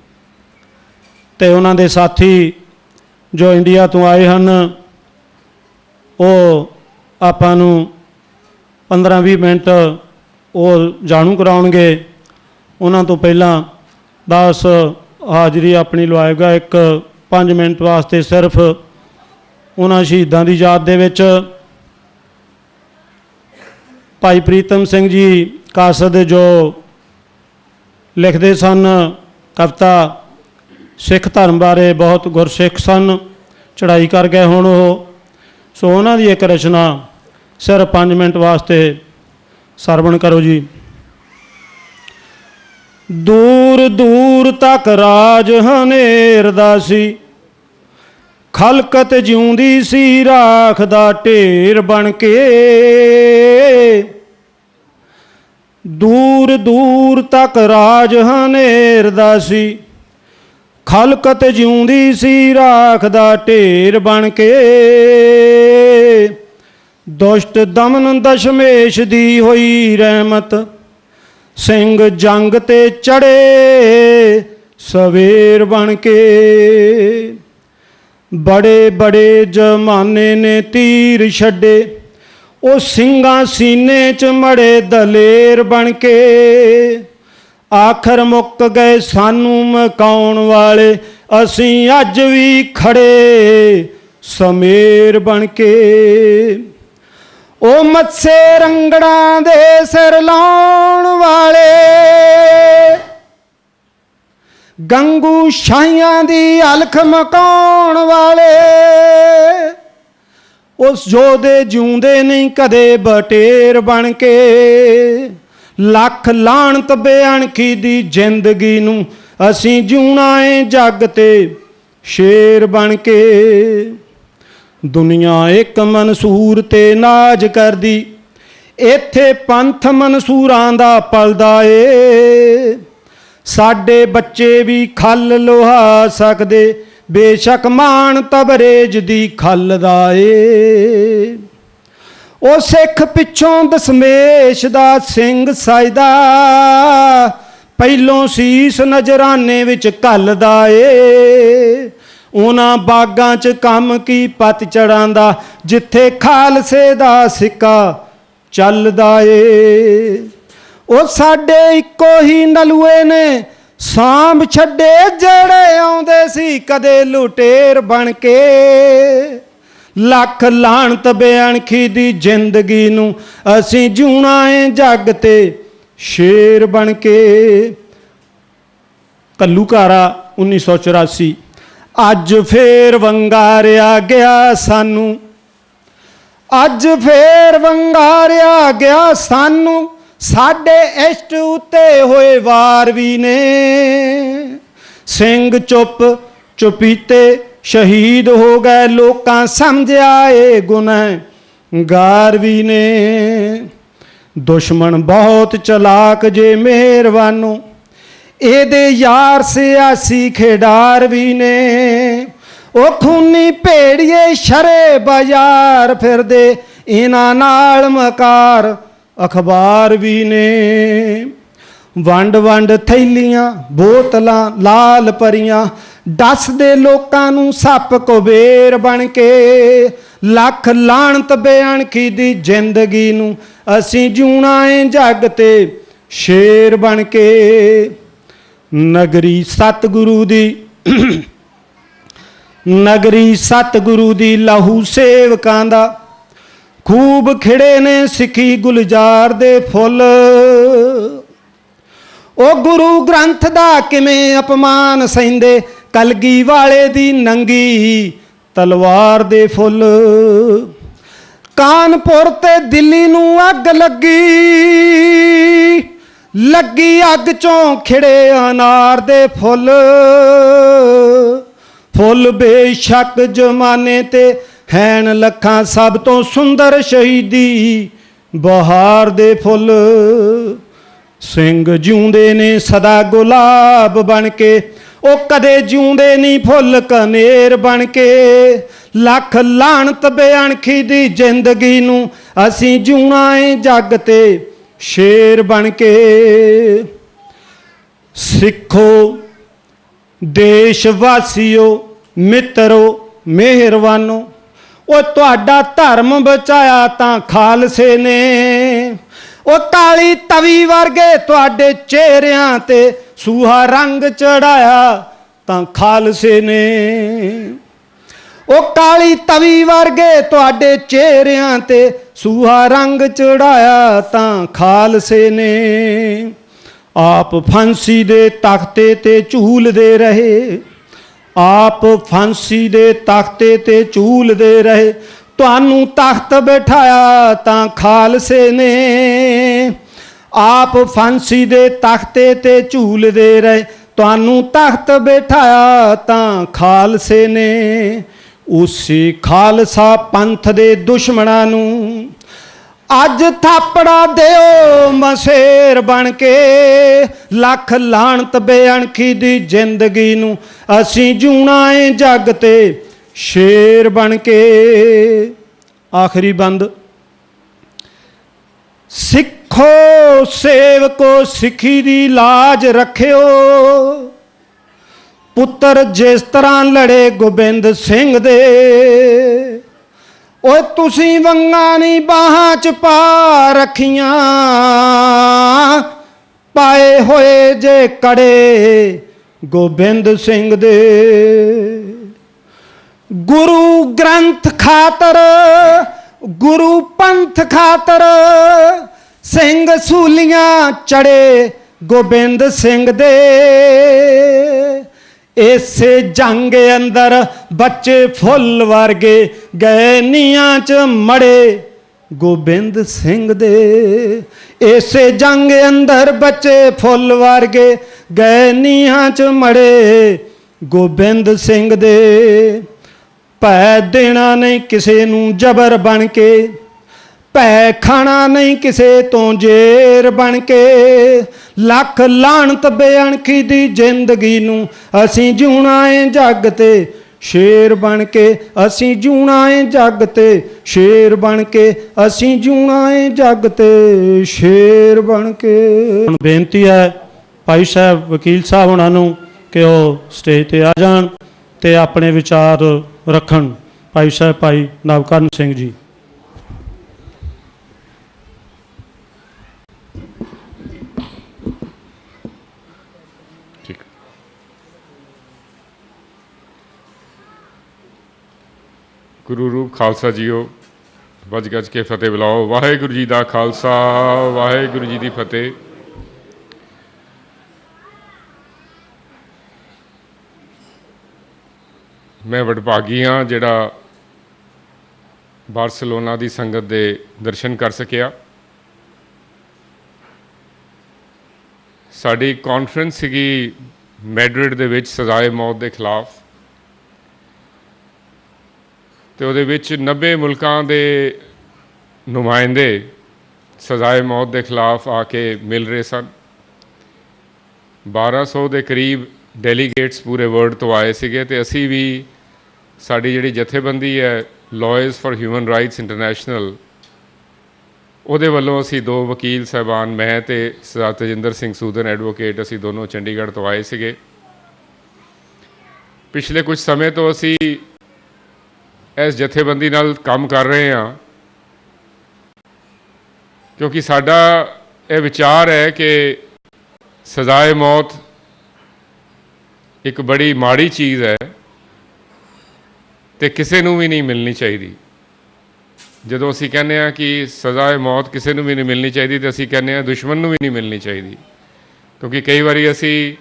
ਤੇ ਉਹਨਾਂ ਦੇ ਸਾਥੀ ਜੋ ਇੰਡੀਆ ਤੋਂ ਆਏ ਹਨ, ਉਹ ਆਪਾਂ ਨੂੰ 15-20 ਮਿੰਟ ਉਹ ਜਾਣੂ ਕਰਾਉਣਗੇ। ਉਹਨਾਂ ਤੋਂ ਪਹਿਲਾਂ 10 ਹਾਜ਼ਰੀ ਆਪਣੀ ਲਵਾਏਗਾ। ਇੱਕ 5 ਮਿੰਟ ਵਾਸਤੇ ਸਿਰਫ ਉਹਨਾਂ ਸ਼ਹੀਦਾਂ ਦੀ ਯਾਦ ਦੇ ਵਿੱਚ ਭਾਈ ਪ੍ਰੀਤਮ ਸਿੰਘ ਜੀ ਕਾਸਦ ਜੋ ਲਿਖਦੇ ਸਨ ਕਵਿਤਾ ਸਿੱਖ ਧਰਮ ਬਾਰੇ, ਬਹੁਤ ਗੁਰਸਿੱਖ ਸਨ, ਚੜ੍ਹਾਈ ਕਰ ਗਏ ਹੁਣ ਉਹ। ਸੋ ਉਹਨਾਂ ਦੀ ਇੱਕ ਰਚਨਾ ਸਿਰਫ 5 ਮਿੰਟ ਵਾਸਤੇ ਸਰਵਣ ਕਰੋ ਜੀ। ਦੂਰ ਦੂਰ ਤੱਕ ਰਾਜ ਹਨੇਰਦਾ ਸੀ, ਖਲਕਤ ਜਿਉਂਦੀ ਸੀ ਰਾਖ ਦਾ ਢੇਰ ਬਣ ਕੇ। ਦੂਰ ਦੂਰ ਤੱਕ ਰਾਜ ਹਨੇਰਦਾ ਸੀ, ਖਲਕਤ ਜਿਉਂਦੀ ਸੀ ਰਾਖ ਦਾ ਢੇਰ ਬਣ ਕੇ। ਦੁਸ਼ਟ ਦਮਨ ਦਸ਼ਮੇਸ਼ ਦੀ ਹੋਈ ਰਹਿਮਤ, ਸਿੰਘ ਜੰਗ ਤੇ ਚੜੇ ਸਵੇਰ ਬਣ ਕੇ। ਬੜੇ ਬੜੇ ਜ਼ਮਾਨੇ ਨੇ ਤੀਰ ਛੱਡੇ, ਉਹ ਸਿੰਘਾਂ ਸੀਨੇ 'ਚ ਮੜੇ ਦਲੇਰ ਬਣ ਕੇ। ਆਖਰ ਮੁੱਕ ਗਏ ਸਾਨੂੰ ਮਕਾਉਣ ਵਾਲੇ, ਅਸੀਂ ਅੱਜ ਵੀ ਖੜੇ ਸਮੇਰ ਬਣ ਕੇ। ਉਹ ਮੱਸੇ ਰੰਗੜਾਂ ਦੇ ਸਿਰ ਲਾਉਣ ਵਾਲੇ, ਗੰਗੂ ਸ਼ਾਹੀਆਂ ਦੀ ਅਲਖ ਮਕਾਉਣ ਵਾਲੇ। ਉਸ ਯੋਧੇ ਜਿਉਂਦੇ ਨਹੀਂ ਕਦੇ ਬਟੇਰ ਬਣ ਕੇ। ਲੱਖ ਲਾਹਣਤ ਬੇਅਣਖੀ ਦੀ ਜ਼ਿੰਦਗੀ ਨੂੰ, ਅਸੀਂ ਜਿਉਣਾ ਏ ਜੱਗ ਤੇ ਸ਼ੇਰ ਬਣ ਕੇ। ਦੁਨੀਆ ਇੱਕ ਮਨਸੂਰ ਤੇ ਨਾਜ ਕਰਦੀ, ਇੱਥੇ ਪੰਥ ਮਨਸੂਰਾਂ ਦਾ ਪਲਦਾ ਏ। ਸਾਡੇ ਬੱਚੇ ਵੀ ਖੱਲ ਲੋਹਾ ਸਕਦੇ, ਬੇਸ਼ੱਕ ਮਾਣ ਤਬਰੇਜ ਦੀ ਖੱਲ ਦਾ ਏ। ਉਹ ਸਿੱਖ ਪਿੱਛੋਂ ਦਸਮੇਸ਼ ਦਾ ਸਿੰਘ ਸਜਦਾ, ਪਹਿਲੋਂ ਸੀਸ ਨਜ਼ਰਾਨੇ ਵਿੱਚ ਘੱਲਦਾ ਏ। ਉਹਨਾਂ ਬਾਗਾਂ 'ਚ ਕੰਮ ਕੀ ਪਤਝੜਾਂ ਦਾ, ਜਿੱਥੇ ਖਾਲਸੇ ਦਾ ਸਿੱਕਾ ਚੱਲਦਾ ਏ। ਉਹ ਸਾਡੇ ਇੱਕੋ ਹੀ ਨਲੂਏ ਨੇ ਸਾਂਭ ਛੱਡੇ, ਜਿਹੜੇ ਆਉਂਦੇ ਸੀ ਕਦੇ ਲੁਟੇਰ ਬਣ ਕੇ। ਲੱਖ ਲਾਹਣਤ ਬੇਅਣਖੀ ਦੀ ਜ਼ਿੰਦਗੀ ਨੂੰ, ਅਸੀਂ ਜਿਉਣਾ ਏ ਜੱਗ ਤੇ ਸ਼ੇਰ ਬਣ ਕੇ। ਘੱਲੂਘਾਰਾ 1984। ਅੱਜ ਫੇਰ ਵੰਗਾਰਿਆ ਗਿਆ ਸਾਨੂੰ, ਅੱਜ ਫੇਰ ਵੰਗਾਰਿਆ ਗਿਆ ਸਾਨੂੰ, ਸਾਡੇ ਇਸ਼ਟ ਉੱਤੇ ਹੋਏ ਵਾਰ ਵੀ ਨੇ। ਸਿੰਘ ਚੁੱਪ ਚੁਪੀਤੇ ਸ਼ਹੀਦ ਹੋ ਗਏ, ਲੋਕਾਂ ਸਮਝਿਆ ਏ ਗੁਨਹਗਾਰ ਵੀ ਨੇ। ਦੁਸ਼ਮਣ ਬਹੁਤ ਚਲਾਕ ਜੇ ਮਿਹਰਬਾਨੋ, ਇਹਦੇ ਯਾਰ ਸਿਆਸੀ ਖਿਡਾਰ ਵੀ ਨੇ। ਉਹ ਖੂਨੀ ਭੇੜੀਏ ਸ਼ਰੇ ਬਾਜ਼ਾਰ ਫਿਰਦੇ, ਇਹਨਾਂ ਨਾਲ ਮਕਾਰ ਅਖਬਾਰ ਵੀ ਨੇ। ਵੰਡ ਵੰਡ ਥੈਲੀਆਂ ਬੋਤਲਾਂ ਲਾਲ ਪਰੀਆਂ, ਦੱਸਦੇ ਲੋਕਾਂ ਨੂੰ ਸੱਪ ਕੁਬੇਰ ਬਣ ਕੇ। ਲੱਖ ਲਾਹਣਤ ਬੇਅਣਖੀ ਦੀ ਜ਼ਿੰਦਗੀ ਨੂੰ, ਅਸੀਂ ਜਿਉਣਾ ਏ ਜੱਗ ਤੇ ਸ਼ੇਰ ਬਣ ਕੇ। ਨਗਰੀ ਸਤਿਗੁਰੂ ਦੀ, ਨਗਰੀ ਸਤਿਗੁਰੂ ਦੀ ਲਹੂ ਸੇਵਕਾਂ ਦਾ, ਖੂਬ ਖਿੜੇ ਨੇ ਸਿੱਖੀ ਗੁਲਜ਼ਾਰ ਦੇ ਫੁੱਲ। ਉਹ ਗੁਰੂ ਗ੍ਰੰਥ ਦਾ ਕਿਵੇਂ ਅਪਮਾਨ ਸਹਿੰਦੇ, ਕਲਗੀ ਵਾਲੇ ਦੀ ਨੰਗੀ ਤਲਵਾਰ ਦੇ ਫੁੱਲ। ਕਾਨਪੁਰ ਤੇ ਦਿੱਲੀ ਨੂੰ ਅੱਗ ਲੱਗੀ, ਲੱਗੀ ਅੱਗ ਚੋਂ ਖਿੜੇ ਅਨਾਰ ਦੇ ਫੁੱਲ। ਫੁੱਲ ਬੇਸ਼ੱਕ ਜ਼ਮਾਨੇ ਤੇ ਹੈਨ ਲੱਖਾਂ, ਸਭ ਤੋਂ ਸੁੰਦਰ ਸ਼ਹੀਦੀ ਬਹਾਰ ਦੇ ਫੁੱਲ। ਸਿੰਘ ਜਿਉਂਦੇ ਨੇ ਸਦਾ ਗੁਲਾਬ ਬਣ ਕੇ, ਉਹ ਕਦੇ ਜਿਉਂਦੇ ਨਹੀਂ ਫੁੱਲ ਕਨੇਰ ਬਣ ਕੇ। ਲੱਖ ਲਾਹਣਤ ਬੇਅਣਖੀ ਦੀ ਜ਼ਿੰਦਗੀ ਨੂੰ, ਅਸੀਂ ਜਿਉਣਾ ਏ ਜੱਗ ਤੇ ਸ਼ੇਰ ਬਣ ਕੇ। ਸਿੱਖੋ ਦੇਸ਼ ਵਾਸੀਓ ਮਿੱਤਰੋ ਮਿਹਰਬਾਨੋ, ਉਹ ਤੁਹਾਡਾ ਧਰਮ ਬਚਾਇਆ ਤਾਂ ਖਾਲਸੇ ਨੇ। ਉਹ ਕਾਲੀ ਤਵੀ ਵਰਗੇ ਤੁਹਾਡੇ ਚਿਹਰਿਆਂ ਤੇ ਸੂਹਾ ਰੰਗ ਚੜਾਇਆ ਤਾਂ ਖਾਲਸੇ ਨੇ। ਉਹ ਕਾਲੀ ਤਵੀ ਵਰਗੇ ਤੁਹਾਡੇ ਚਿਹਰਿਆਂ ਤੇ ਸੂਹਾ ਰੰਗ ਚੜਾਇਆ ਤਾਂ ਖਾਲਸੇ ਨੇ। ਆਪ ਫਾਂਸੀ ਦੇ ਤਖਤੇ ਤੇ ਝੂਲਦੇ ਰਹੇ, ਆਪ ਫਾਂਸੀ ਦੇ ਤਖਤੇ ਤੇ ਝੂਲਦੇ ਰਹੇ, ਤੁਹਾਨੂੰ ਤਖਤ ਬਿਠਾਇਆ ਤਾਂ ਖਾਲਸੇ ਨੇ। ਆਪ ਫਾਂਸੀ ਦੇ ਤਖਤੇ ਤੇ ਝੂਲਦੇ ਰਹੇ, ਤੁਹਾਨੂੰ ਤਖਤ ਬਿਠਾਇਆ ਤਾਂ ਖਾਲਸੇ ਨੇ। ਉਸੇ ਖਾਲਸਾ ਪੰਥ ਦੇ ਦੁਸ਼ਮਣਾਂ ਨੂੰ ਅੱਜ ਥਾਪੜਾ ਦਿਓ ਮਸ਼ੇਰ ਬਣ ਕੇ। ਲੱਖ ਲਾਹਣਤ ਬੇਅਣਖੀ ਦੀ ਜ਼ਿੰਦਗੀ ਨੂੰ ਅਸੀਂ ਜੂਣਾ ਏ ਜੱਗ ਤੇ ਸ਼ੇਰ ਬਣ ਕੇ। ਆਖਰੀ ਬੰਦ। ਸਿੱਖੋ ਸੇਵਕੋ ਸਿੱਖੀ ਦੀ ਲਾਜ ਰੱਖਿਓ, ਪੁੱਤਰ ਜਿਸ ਤਰ੍ਹਾਂ ਲੜੇ ਗੋਬਿੰਦ ਸਿੰਘ ਦੇ। ਓਏ ਤੁਸੀਂ ਵੰਗਾਂ ਨਹੀਂ ਬਾਹਾਂ 'ਚ ਪਾ ਰੱਖੀਆਂ, ਪਾਏ ਹੋਏ ਜੇ ਕੜੇ ਗੋਬਿੰਦ ਸਿੰਘ ਦੇ। ਗੁਰੂ ਗ੍ਰੰਥ ਖਾਤਰ, ਗੁਰੂ ਪੰਥ ਖਾਤਰ ਸਿੰਘ ਸੂਲੀਆਂ ਚੜੇ ਗੋਬਿੰਦ ਸਿੰਘ ਦੇ। ਇਸੇ ਜੰਗ ਅੰਦਰ ਬੱਚੇ ਫੁੱਲ ਵਰਗੇ ਗਏ ਨੀਆਂ 'ਚ ਮੜੇ ਗੋਬਿੰਦ ਸਿੰਘ ਦੇ। ਇਸੇ ਜੰਗ ਅੰਦਰ ਬੱਚੇ ਫੁੱਲ ਵਰਗੇ ਗਏ ਨੀਆਂ 'ਚ ਮੜੇ ਗੋਬਿੰਦ ਸਿੰਘ ਦੇ। ਭੈ ਦੇਣਾ ਨਹੀਂ ਕਿਸੇ ਨੂੰ ਜ਼ਬਰ ਬਣ ਕੇ, ਭੈ ਖਾਣਾ ਨਹੀਂ ਕਿਸੇ ਤੋਂ ਜ਼ੇਰ ਬਣ ਕੇ। ਲੱਖ ਲਾਹਣਤ ਬੇਅਣਖੀ ਦੀ ਜ਼ਿੰਦਗੀ ਨੂੰ ਅਸੀਂ ਜੂਣਾ ਏ ਜੱਗ ਤੇ ਸ਼ੇਰ ਬਣ ਕੇ। ਅਸੀਂ ਜੂਣਾ ਏ ਜੱਗ ਤੇ ਸ਼ੇਰ ਬਣ ਕੇ। ਅਸੀਂ ਜੂਣਾ ਏ ਜੱਗ ਤੇ ਸ਼ੇਰ ਬਣ ਕੇ। ਹੁਣ ਬੇਨਤੀ ਹੈ ਭਾਈ ਸਾਹਿਬ ਵਕੀਲ ਸਾਹਿਬ ਉਹਨਾਂ ਨੂੰ ਕਿ ਉਹ ਸਟੇਜ ਤੇ ਆ ਜਾਣ ਤੇ ਆਪਣੇ ਵਿਚਾਰ ਰੱਖਣ। ਭਾਈ ਸਾਹਿਬ ਭਾਈ ਨਵਕਰਨ ਸਿੰਘ ਜੀ। ਗੁਰੂ ਰੂਪ ਖਾਲਸਾ ਜੀਓ, ਵੱਜ ਗੱਜ ਕੇ ਫਤਿਹ ਬੁਲਾਓ। ਵਾਹਿਗੁਰੂ ਜੀ ਦਾ ਖਾਲਸਾ, ਵਾਹਿਗੁਰੂ ਜੀ ਦੀ ਫਤਿਹ। ਮੈਂ ਵਡਭਾਗੀ ਹਾਂ ਜਿਹੜਾ ਬਾਰਸਲੋਨਾ ਦੀ ਸੰਗਤ ਦੇ ਦਰਸ਼ਨ ਕਰ ਸਕਿਆ। ਸਾਡੀ ਕਾਨਫਰੰਸ ਸੀਗੀ ਮੈਡਰਿਡ ਦੇ ਵਿੱਚ ਸਜ਼ਾਏ ਮੌਤ ਦੇ ਖਿਲਾਫ, ਤੇ ਉਹਦੇ ਵਿੱਚ 90 ਮੁਲਕਾਂ ਦੇ ਨੁਮਾਇੰਦੇ ਸਜ਼ਾਏ ਮੌਤ ਦੇ ਖਿਲਾਫ ਆ ਕੇ ਮਿਲ ਰਹੇ ਸਨ। 1200 ਦੇ ਕਰੀਬ ਡੈਲੀਗੇਟਸ ਪੂਰੇ ਵਰਲਡ ਤੋਂ ਆਏ ਸੀਗੇ, ਤੇ ਅਸੀਂ ਵੀ ਸਾਡੀ ਜਿਹੜੀ ਜਥੇਬੰਦੀ ਹੈ lawyers for human rights international, ਉਹਦੇ ਵੱਲੋਂ ਅਸੀਂ 2 ਵਕੀਲ ਸਾਹਿਬਾਨ, ਮੈਂ ਤੇ ਸਰਦਾਰ ਤੇਜਿੰਦਰ ਸਿੰਘ ਸੂਦਨ ਐਡਵੋਕੇਟ, ਅਸੀਂ ਦੋਨੋਂ ਚੰਡੀਗੜ੍ਹ ਤੋਂ ਆਏ ਸੀਗੇ। ਪਿਛਲੇ ਕੁਝ ਸਮੇਂ ਤੋਂ ਅਸੀਂ ਇਸ ਜਥੇਬੰਦੀ ਨਾਲ ਕੰਮ ਕਰ ਰਹੇ ਹਾਂ, ਕਿਉਂਕਿ ਸਾਡਾ ਇਹ ਵਿਚਾਰ ਹੈ ਕਿ ਸਜ਼ਾਏ ਮੌਤ ਇੱਕ ਬੜੀ ਮਾੜੀ ਚੀਜ਼ ਹੈ ਤੇ ਕਿਸੇ ਨੂੰ ਵੀ ਨਹੀਂ ਮਿਲਣੀ ਚਾਹੀਦੀ। ਜਦੋਂ ਅਸੀਂ ਕਹਿੰਦੇ ਹਾਂ ਕਿ ਸਜ਼ਾਏ ਮੌਤ ਕਿਸੇ ਨੂੰ ਵੀ ਨਹੀਂ ਮਿਲਣੀ ਚਾਹੀਦੀ, ਤੇ ਅਸੀਂ ਕਹਿੰਦੇ ਹਾਂ ਦੁਸ਼ਮਣ ਨੂੰ ਵੀ ਨਹੀਂ ਮਿਲਣੀ ਚਾਹੀਦੀ। ਕਿਉਂਕਿ ਕਈ ਵਾਰੀ ਅਸੀਂ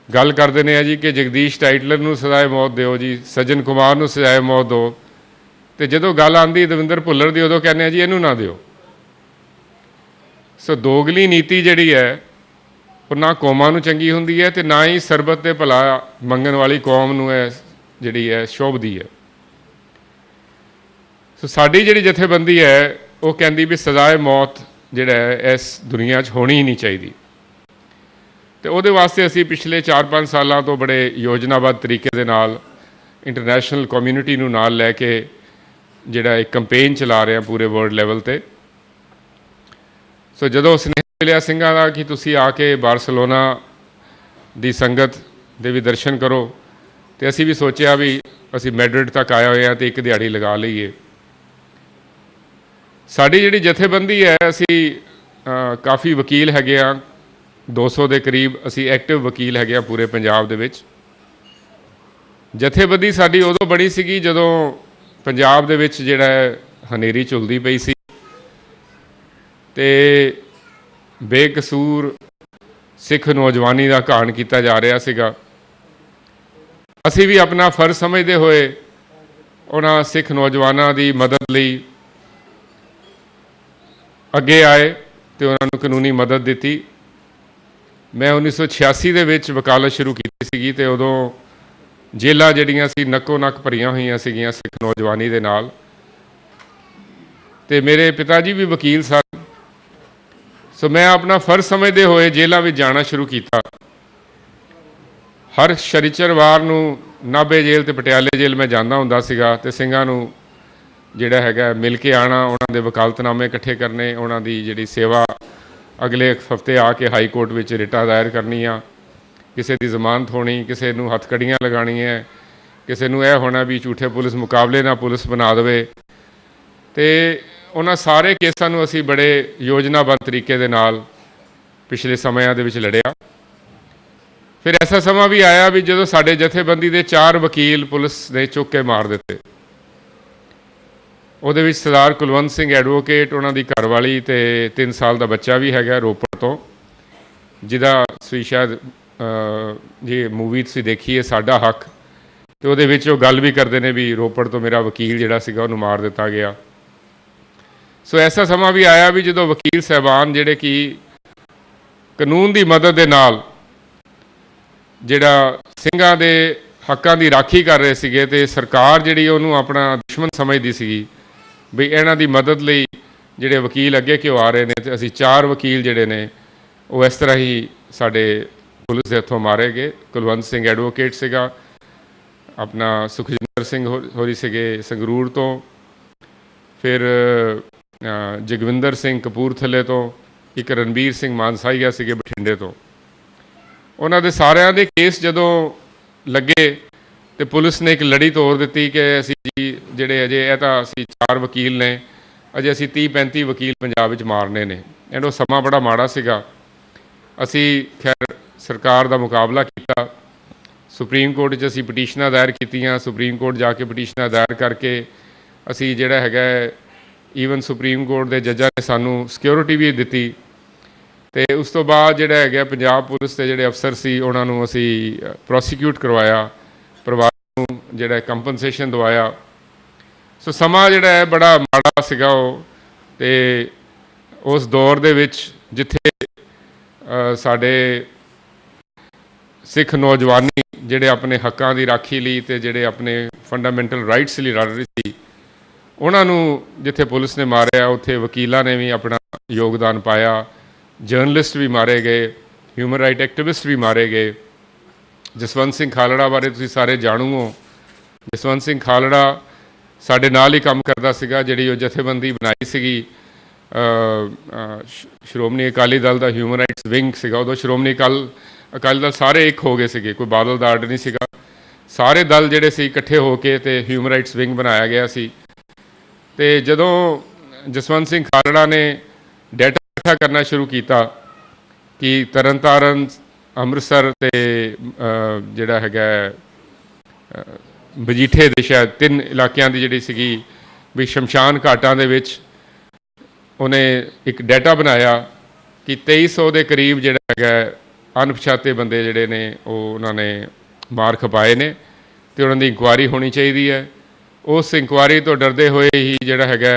ਗੱਲ ਕਰਦੇ ਨੇ ਜੀ ਕਿ ਜਗਦੀਸ਼ ਟਾਈਟਲਰ ਨੂੰ ਸਜ਼ਾਏ ਮੌਤ ਦਿਓ ਜੀ, ਸੱਜਣ ਕੁਮਾਰ ਨੂੰ ਸਜ਼ਾਏ ਮੌਤ ਦਿਓ, ਤੇ ਜਦੋਂ ਗੱਲ ਆਉਂਦੀ ਦਵਿੰਦਰ ਭੁੱਲਰ ਦੀ ਉਦੋਂ ਕਹਿੰਦੇ ਆ ਜੀ ਇਹਨੂੰ ਨਾ ਦਿਓ। ਸੋ ਦੋਗਲੀ ਨੀਤੀ ਜਿਹੜੀ ਹੈ ਉਹ ਨਾ ਕੌਮਾਂ ਨੂੰ ਚੰਗੀ ਹੁੰਦੀ ਹੈ ਤੇ ਨਾ ਹੀ ਸਰਬਤ ਤੇ ਭਲਾ ਮੰਗਣ ਵਾਲੀ ਕੌਮ ਨੂੰ ਇਹ ਜਿਹੜੀ ਹੈ ਸ਼ੋਭਦੀ ਹੈ। ਸੋ ਸਾਡੀ ਜਿਹੜੀ ਜਥੇਬੰਦੀ ਹੈ ਉਹ ਕਹਿੰਦੀ ਵੀ ਸਜ਼ਾਏ ਮੌਤ ਜਿਹੜਾ ਹੈ ਇਸ ਦੁਨੀਆ 'ਚ ਹੋਣੀ ਹੀ ਨਹੀਂ ਚਾਹੀਦੀ, ਤੇ ਉਹਦੇ ਵਾਸਤੇ ਅਸੀਂ ਪਿਛਲੇ 4-5 ਸਾਲਾਂ ਤੋਂ ਬੜੇ ਯੋਜਨਾਬੱਧ ਤਰੀਕੇ ਦੇ ਨਾਲ ਇੰਟਰਨੈਸ਼ਨਲ ਕਮਿਊਨਿਟੀ ਨੂੰ ਨਾਲ ਲੈ ਕੇ ਜਿਹੜਾ ਇੱਕ ਕੰਪੇਨ ਚਲਾ ਰਹੇ ਹਾਂ ਪੂਰੇ ਵਰਲਡ ਲੈਵਲ ਤੇ। ਸੋ ਜਦੋਂ ਸੁਨੇਹਾ ਮਿਲਿਆ ਸਿੰਘਾਂ ਦਾ ਕਿ ਤੁਸੀਂ ਆ ਕੇ ਬਾਰਸਲੋਨਾ ਦੀ ਸੰਗਤ ਦੇ ਵੀ ਦਰਸ਼ਨ ਕਰੋ, ਤੇ ਅਸੀਂ ਵੀ ਸੋਚਿਆ ਵੀ ਅਸੀਂ ਮੈਡਰਿਡ ਤੱਕ ਆਏ ਹੋਏ ਹਾਂ ਤੇ ਇੱਕ ਦਿਹਾੜੀ ਲਗਾ ਲਈਏ। ਸਾਡੀ ਜਿਹੜੀ ਜਥੇਬੰਦੀ ਹੈ ਅਸੀਂ ਕਾਫੀ ਵਕੀਲ ਹੈਗੇ ਆ, 200 ਦੇ ਕਰੀਬ ਅਸੀਂ ਐਕਟਿਵ ਵਕੀਲ ਹੈਗੇ ਆ ਪੂਰੇ ਪੰਜਾਬ ਦੇ ਵਿੱਚ। ਜਥੇਬੰਦੀ ਸਾਡੀ ਉਦੋਂ ਬਣੀ ਸੀਗੀ ਜਦੋਂ ਪੰਜਾਬ ਦੇ ਵਿੱਚ ਜਿਹੜਾ ਹਨੇਰੀ ਝੁੱਲਦੀ ਪਈ ਸੀ ਤੇ ਬੇਕਸੂਰ ਸਿੱਖ ਨੌਜਵਾਨੀ ਦਾ ਘਾਣ ਕੀਤਾ ਜਾ ਰਿਹਾ ਸੀਗਾ। ਅਸੀਂ ਵੀ ਆਪਣਾ ਫਰਜ਼ ਸਮਝਦੇ ਹੋਏ ਉਹਨਾਂ ਸਿੱਖ ਨੌਜਵਾਨਾਂ ਦੀ ਮਦਦ ਲਈ ਅੱਗੇ ਆਏ ਤੇ ਉਹਨਾਂ ਨੂੰ ਕਾਨੂੰਨੀ ਮਦਦ ਦਿੱਤੀ। ਮੈਂ 1986 ਦੇ ਵਿੱਚ ਵਕਾਲਤ ਸ਼ੁਰੂ ਕੀਤੀ ਸੀਗੀ ਤੇ ਉਦੋਂ ਜੇਲ੍ਹਾਂ ਜਿਹੜੀਆਂ ਸੀ ਨੱਕੋ ਨੱਕ ਭਰੀਆਂ ਹੋਈਆਂ ਸੀਗੀਆਂ ਸਿੱਖ ਨੌਜਵਾਨੀ ਦੇ ਨਾਲ, ਤੇ ਮੇਰੇ ਪਿਤਾ ਜੀ ਵੀ ਵਕੀਲ ਸਨ। ਸੋ ਮੈਂ ਆਪਣਾ ਫਰਜ਼ ਸਮਝਦੇ ਹੋਏ ਜੇਲ੍ਹਾਂ ਵਿੱਚ ਜਾਣਾ ਸ਼ੁਰੂ ਕੀਤਾ। ਹਰ ਸ਼ਨੀਚਰਵਾਰ ਨੂੰ ਨਾਭੇ ਜੇਲ੍ਹ ਤੇ ਪਟਿਆਲੇ ਜੇਲ੍ਹ ਮੈਂ ਜਾਂਦਾ ਹੁੰਦਾ ਸੀਗਾ ਤੇ ਸਿੰਘਾਂ ਨੂੰ ਜਿਹੜਾ ਹੈਗਾ ਮਿਲ ਕੇ ਆਉਣਾ, ਉਹਨਾਂ ਦੇ ਵਕਾਲਤਨਾਮੇ ਇਕੱਠੇ ਕਰਨੇ, ਉਹਨਾਂ ਦੀ ਜਿਹੜੀ ਸੇਵਾ ਅਗਲੇ ਹਫ਼ਤੇ ਆ ਕੇ ਹਾਈ ਕੋਰਟ ਵਿੱਚ ਰਿਟਾਂ ਦਾਇਰ ਕਰਨੀਆਂ, ਕਿਸੇ ਦੀ ਜ਼ਮਾਨਤ ਹੋਣੀ, ਕਿਸੇ ਨੂੰ ਹੱਥਕੜੀਆਂ ਲਗਾਉਣੀਆਂ, ਕਿਸੇ ਨੂੰ ਇਹ ਹੋਣਾ ਵੀ ਝੂਠੇ ਪੁਲਿਸ ਮੁਕਾਬਲੇ ਨਾਲ ਪੁਲਿਸ ਬਣਾ ਦੇਵੇ। ਤੇ ਉਹਨਾਂ ਸਾਰੇ ਕੇਸਾਂ ਨੂੰ ਅਸੀਂ ਬੜੇ ਯੋਜਨਾਬੱਧ ਤਰੀਕੇ ਦੇ ਨਾਲ ਪਿਛਲੇ ਸਮਿਆਂ ਦੇ ਵਿੱਚ ਲੜਿਆ। ਫਿਰ ਐਸਾ ਸਮਾਂ ਵੀ ਆਇਆ ਵੀ ਜਦੋਂ ਸਾਡੇ ਜਥੇਬੰਦੀ ਦੇ 4 ਵਕੀਲ ਪੁਲਿਸ ਨੇ ਚੁੱਕ ਕੇ ਮਾਰ ਦਿੱਤੇ। ਉਹਦੇ ਵਿੱਚ ਸਰਦਾਰ ਕੁਲਵੰਤ ਸਿੰਘ ਐਡਵੋਕੇਟ, ਉਹਨਾਂ ਦੀ ਘਰਵਾਲੀ ਤੇ 3 ਸਾਲ ਦਾ ਬੱਚਾ ਵੀ ਹੈਗਾ ਰੋਪੜ ਤੋਂ, ਜਿਹਦਾ ਤੁਸੀਂ ਸ਼ਾਇਦ ਜੇ ਮੂਵੀ ਤੁਸੀਂ ਦੇਖੀ ਹੈ ਸਾਡਾ ਹੱਕ, ਤੇ ਉਹਦੇ ਵਿੱਚ ਉਹ ਗੱਲ ਵੀ ਕਰਦੇ ਨੇ ਵੀ ਰੋਪੜ ਤੋਂ ਮੇਰਾ ਵਕੀਲ ਜਿਹੜਾ ਸੀਗਾ ਉਹਨੂੰ ਮਾਰ ਦਿੱਤਾ ਗਿਆ। ਸੋ ਐਸਾ ਸਮਾਂ ਵੀ ਆਇਆ ਵੀ ਜਦੋਂ ਵਕੀਲ ਸਾਹਿਬਾਨ ਜਿਹੜੇ ਕਿ ਕਾਨੂੰਨ ਦੀ ਮਦਦ ਦੇ ਨਾਲ ਜਿਹੜਾ ਸਿੰਘਾਂ ਦੇ ਹੱਕਾਂ ਦੀ ਰਾਖੀ ਕਰ ਰਹੇ ਸੀਗੇ ਤੇ ਸਰਕਾਰ ਜਿਹੜੀ ਉਹਨੂੰ ਆਪਣਾ ਦੁਸ਼ਮਣ ਸਮਝਦੀ ਸੀਗੀ ਵੀ ਇਹਨਾਂ ਦੀ ਮਦਦ ਲਈ ਜਿਹੜੇ ਵਕੀਲ ਅੱਗੇ ਕਿਉਂ ਆ ਰਹੇ ਨੇ, ਤੇ ਅਸੀਂ 4 ਵਕੀਲ ਜਿਹੜੇ ਨੇ ਉਹ ਇਸ ਤਰ੍ਹਾਂ ਹੀ ਸਾਡੇ ਪੁਲਿਸ ਦੇ ਹੱਥੋਂ ਮਾਰੇ ਗਏ। ਕੁਲਵੰਤ ਸਿੰਘ ਐਡਵੋਕੇਟ ਸੀਗਾ, ਆਪਣਾ ਸੁਖਜਿੰਦਰ ਸਿੰਘ ਹੋਰੀ ਸੀਗੇ ਸੰਗਰੂਰ ਤੋਂ, ਫਿਰ ਜਗਵਿੰਦਰ ਸਿੰਘ ਕਪੂਰਥਲੇ ਤੋਂ, ਇੱਕ ਰਣਬੀਰ ਸਿੰਘ ਮਾਨਸਾਹੀਆ ਸੀਗੇ ਬਠਿੰਡੇ ਤੋਂ। ਉਹਨਾਂ ਦੇ ਸਾਰਿਆਂ ਦੇ ਕੇਸ ਜਦੋਂ ਲੱਗੇ ਤੇ ਪੁਲਿਸ ਨੇ ਇੱਕ ਲੜੀ ਤੋੜ ਦਿੱਤੀ ਕਿ ਅਸੀਂ ਜੀ ਜਿਹੜੇ ਅਜੇ ਇਹ ਤਾਂ ਅਸੀਂ 4 ਵਕੀਲ ਨੇ, ਅਜੇ ਅਸੀਂ 30-35 ਵਕੀਲ ਪੰਜਾਬ ਵਿੱਚ ਮਾਰਨੇ ਨੇ। ਐਂਡ ਉਹ ਸਮਾਂ ਬੜਾ ਮਾੜਾ ਸੀਗਾ। ਅਸੀਂ ਖੈਰ ਸਰਕਾਰ ਦਾ ਮੁਕਾਬਲਾ ਕੀਤਾ, ਸੁਪਰੀਮ ਕੋਰਟ 'ਚ ਅਸੀਂ ਪਟੀਸ਼ਨਾਂ ਦਾਇਰ ਕੀਤੀਆਂ, ਸੁਪਰੀਮ ਕੋਰਟ ਜਾ ਕੇ ਪਟੀਸ਼ਨਾਂ ਦਾਇਰ ਕਰਕੇ ਅਸੀਂ ਜਿਹੜਾ ਹੈਗਾ ਈਵਨ ਸੁਪਰੀਮ ਕੋਰਟ ਦੇ ਜੱਜਾਂ ਨੇ ਸਾਨੂੰ ਸਿਕਿਉਰਿਟੀ ਵੀ ਦਿੱਤੀ। ਤੇ ਉਸ ਤੋਂ ਬਾਅਦ ਜਿਹੜਾ ਹੈਗਾ ਪੰਜਾਬ ਪੁਲਿਸ ਦੇ ਜਿਹੜੇ ਅਫਸਰ ਸੀ ਉਹਨਾਂ ਨੂੰ ਅਸੀਂ ਪ੍ਰੋਸੀਕਿਊਟ ਕਰਵਾਇਆ, ਪਰਿਵਾਰ ਨੂੰ ਜਿਹੜਾ ਕੰਪਨਸੇਸ਼ਨ ਦਵਾਇਆ। ਸੋ ਸਮਾਂ ਜਿਹੜਾ ਹੈ ਬੜਾ ਮਾੜਾ ਸੀਗਾ ਉਹ। ਤੇ ਉਸ ਦੌਰ ਦੇ ਵਿੱਚ ਜਿੱਥੇ ਸਾਡੇ ਸਿੱਖ ਨੌਜਵਾਨੀ ਜਿਹੜੇ ਆਪਣੇ ਹੱਕਾਂ ਦੀ ਰਾਖੀ ਲਈ ਤੇ ਜਿਹੜੇ ਆਪਣੇ ਫੰਡਾਮੈਂਟਲ ਰਾਈਟਸ ਲਈ ਲੜ ਰਹੇ ਸੀ, ਉਹਨਾਂ ਨੂੰ ਜਿੱਥੇ ਪੁਲਿਸ ਨੇ ਮਾਰਿਆ ਉੱਥੇ ਵਕੀਲਾਂ ਨੇ ਵੀ ਆਪਣਾ ਯੋਗਦਾਨ ਪਾਇਆ, ਜਰਨਲਿਸਟ ਵੀ ਮਾਰੇ ਗਏ, ਹਿਊਮਨ ਰਾਈਟ ਐਕਟਿਵਿਸਟ ਵੀ ਮਾਰੇ ਗਏ। ਜਸਵੰਤ ਸਿੰਘ ਖਾਲੜਾ ਬਾਰੇ ਤੁਸੀਂ ਸਾਰੇ ਜਾਣੂ ਹੋ। ਜਸਵੰਤ ਸਿੰਘ ਖਾਲੜਾ ਸਾਡੇ ਨਾਲ ਹੀ ਕੰਮ ਕਰਦਾ ਸੀਗਾ, ਜਿਹੜੀ ਉਹ ਜਥੇਬੰਦੀ ਬਣਾਈ ਸੀਗੀ ਸ਼੍ਰੋਮਣੀ ਅਕਾਲੀ ਦਲ ਦਾ ਹਿਊਮਨ ਰਾਈਟਸ ਵਿੰਗ ਸੀਗਾ। ਉਦੋਂ ਸ਼੍ਰੋਮਣੀ ਅਕਾਲੀ ਦਲ ਸਾਰੇ ਇੱਕ ਹੋ ਗਏ ਸੀਗੇ, ਕੋਈ ਬਾਦਲ ਦਾ ਆਰਡਰ ਨਹੀਂ ਸੀਗਾ। ਸਾਰੇ ਦਲ ਜਿਹੜੇ ਸੀ ਇਕੱਠੇ ਹੋ ਕੇ ਤੇ ਹਿਊਮਨ ਰਾਈਟਸ ਵਿੰਗ ਬਣਾਇਆ ਗਿਆ ਸੀ। ਤੇ ਜਦੋਂ ਜਸਵੰਤ ਸਿੰਘ ਖਾਲੜਾ ਨੇ ਡਾਟਾ ਇਕੱਠਾ ਕਰਨਾ ਸ਼ੁਰੂ ਕੀਤਾ ਕਿ ਤਰਨਤਾਰਨ, ਅੰਮ੍ਰਿਤਸਰ ਤੇ ਜਿਹੜਾ ਹੈਗਾ ਮਜੀਠੇ ਦੇ ਸ਼ਾਇਦ 3 ਇਲਾਕਿਆਂ ਦੀ ਜਿਹੜੀ ਸੀਗੀ ਵੀ ਸ਼ਮਸ਼ਾਨ ਘਾਟਾਂ ਦੇ ਵਿੱਚ ਉਹਨੇ ਇੱਕ ਡਾਟਾ ਬਣਾਇਆ ਕਿ 2300 ਦੇ ਕਰੀਬ ਜਿਹੜਾ ਹੈਗਾ ਅਣਪਛਾਤੇ ਬੰਦੇ ਜਿਹੜੇ ਨੇ ਉਹ ਉਹਨਾਂ ਨੇ ਮਾਰ ਖਪਾਏ ਨੇ ਤੇ ਉਹਨਾਂ ਦੀ ਇਨਕੁਆਇਰੀ ਹੋਣੀ ਚਾਹੀਦੀ ਹੈ। ਉਸ ਇਨਕੁਆਇਰੀ ਤੋਂ ਡਰਦੇ ਹੋਏ ਹੀ ਜਿਹੜਾ ਹੈਗਾ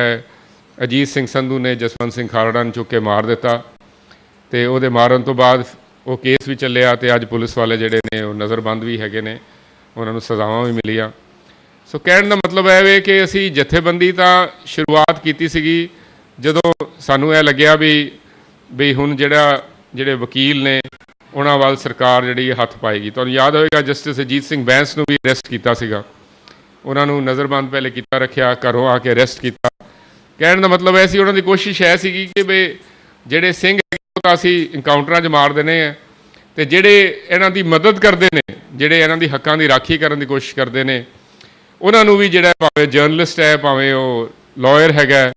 ਅਜੀਤ ਸਿੰਘ ਸੰਧੂ ਨੇ ਜਸਵੰਤ ਸਿੰਘ ਖਾਲੜਾ ਨੂੰ ਚੁੱਕ ਕੇ ਮਾਰ ਦਿੱਤਾ। ਤੇ ਉਹਦੇ ਮਾਰਨ ਤੋਂ ਬਾਅਦ ਉਹ ਕੇਸ ਵੀ ਚੱਲਿਆ ਤੇ ਅੱਜ ਪੁਲਿਸ ਵਾਲੇ ਜਿਹੜੇ ਨੇ ਉਹ ਨਜ਼ਰਬੰਦ ਵੀ ਹੈਗੇ ਨੇ, ਉਹਨਾਂ ਨੂੰ ਸਜ਼ਾਵਾਂ ਵੀ ਮਿਲੀਆਂ। ਸੋ ਕਹਿਣ ਦਾ ਮਤਲਬ ਇਹ ਵੇ ਕਿ ਅਸੀਂ ਜਥੇਬੰਦੀ ਤਾਂ ਸ਼ੁਰੂਆਤ ਕੀਤੀ ਸੀਗੀ ਜਦੋਂ ਸਾਨੂੰ ਇਹ ਲੱਗਿਆ ਵੀ ਹੁਣ ਜਿਹੜੇ ਵਕੀਲ ਨੇ ਉਹਨਾਂ ਵੱਲ ਸਰਕਾਰ ਜਿਹੜੀ ਹੱਥ ਪਾਏਗੀ। ਤੁਹਾਨੂੰ ਯਾਦ ਹੋਵੇਗਾ ਜਸਟਿਸ ਅਜੀਤ ਸਿੰਘ ਬੈਂਸ ਨੂੰ ਵੀ ਅਰੈਸਟ ਕੀਤਾ ਸੀਗਾ, ਉਹਨਾਂ ਨੂੰ ਨਜ਼ਰਬੰਦ ਪਹਿਲੇ ਕੀਤਾ ਰੱਖਿਆ, ਘਰੋਂ ਆ ਕੇ ਅਰੈਸਟ ਕੀਤਾ। ਕਹਿਣ ਦਾ ਮਤਲਬ ਇਹ ਸੀ ਉਹਨਾਂ ਦੀ ਕੋਸ਼ਿਸ਼ ਇਹ ਸੀਗੀ ਕਿ ਵੀ ਜਿਹੜੇ ਸਿੰਘ ਉਹ ਤਾਂ ਅਸੀਂ ਇਨਕਾਊਂਟਰਾਂ 'ਚ ਮਾਰ ਦੇਣੇ ਆ ਤੇ ਜਿਹੜੇ ਇਹਨਾਂ ਦੀ ਮਦਦ ਕਰਦੇ ਨੇ, ਜਿਹੜੇ ਇਹਨਾਂ ਦੀ ਹੱਕਾਂ ਦੀ ਰਾਖੀ ਕਰਨ ਦੀ ਕੋਸ਼ਿਸ਼ ਕਰਦੇ ਨੇ, ਉਹਨਾਂ ਨੂੰ ਵੀ ਜਿਹੜਾ ਭਾਵੇਂ ਜਰਨਲਿਸਟ ਹੈ, ਭਾਵੇਂ ਉਹ ਲਾਇਰ ਹੈਗਾ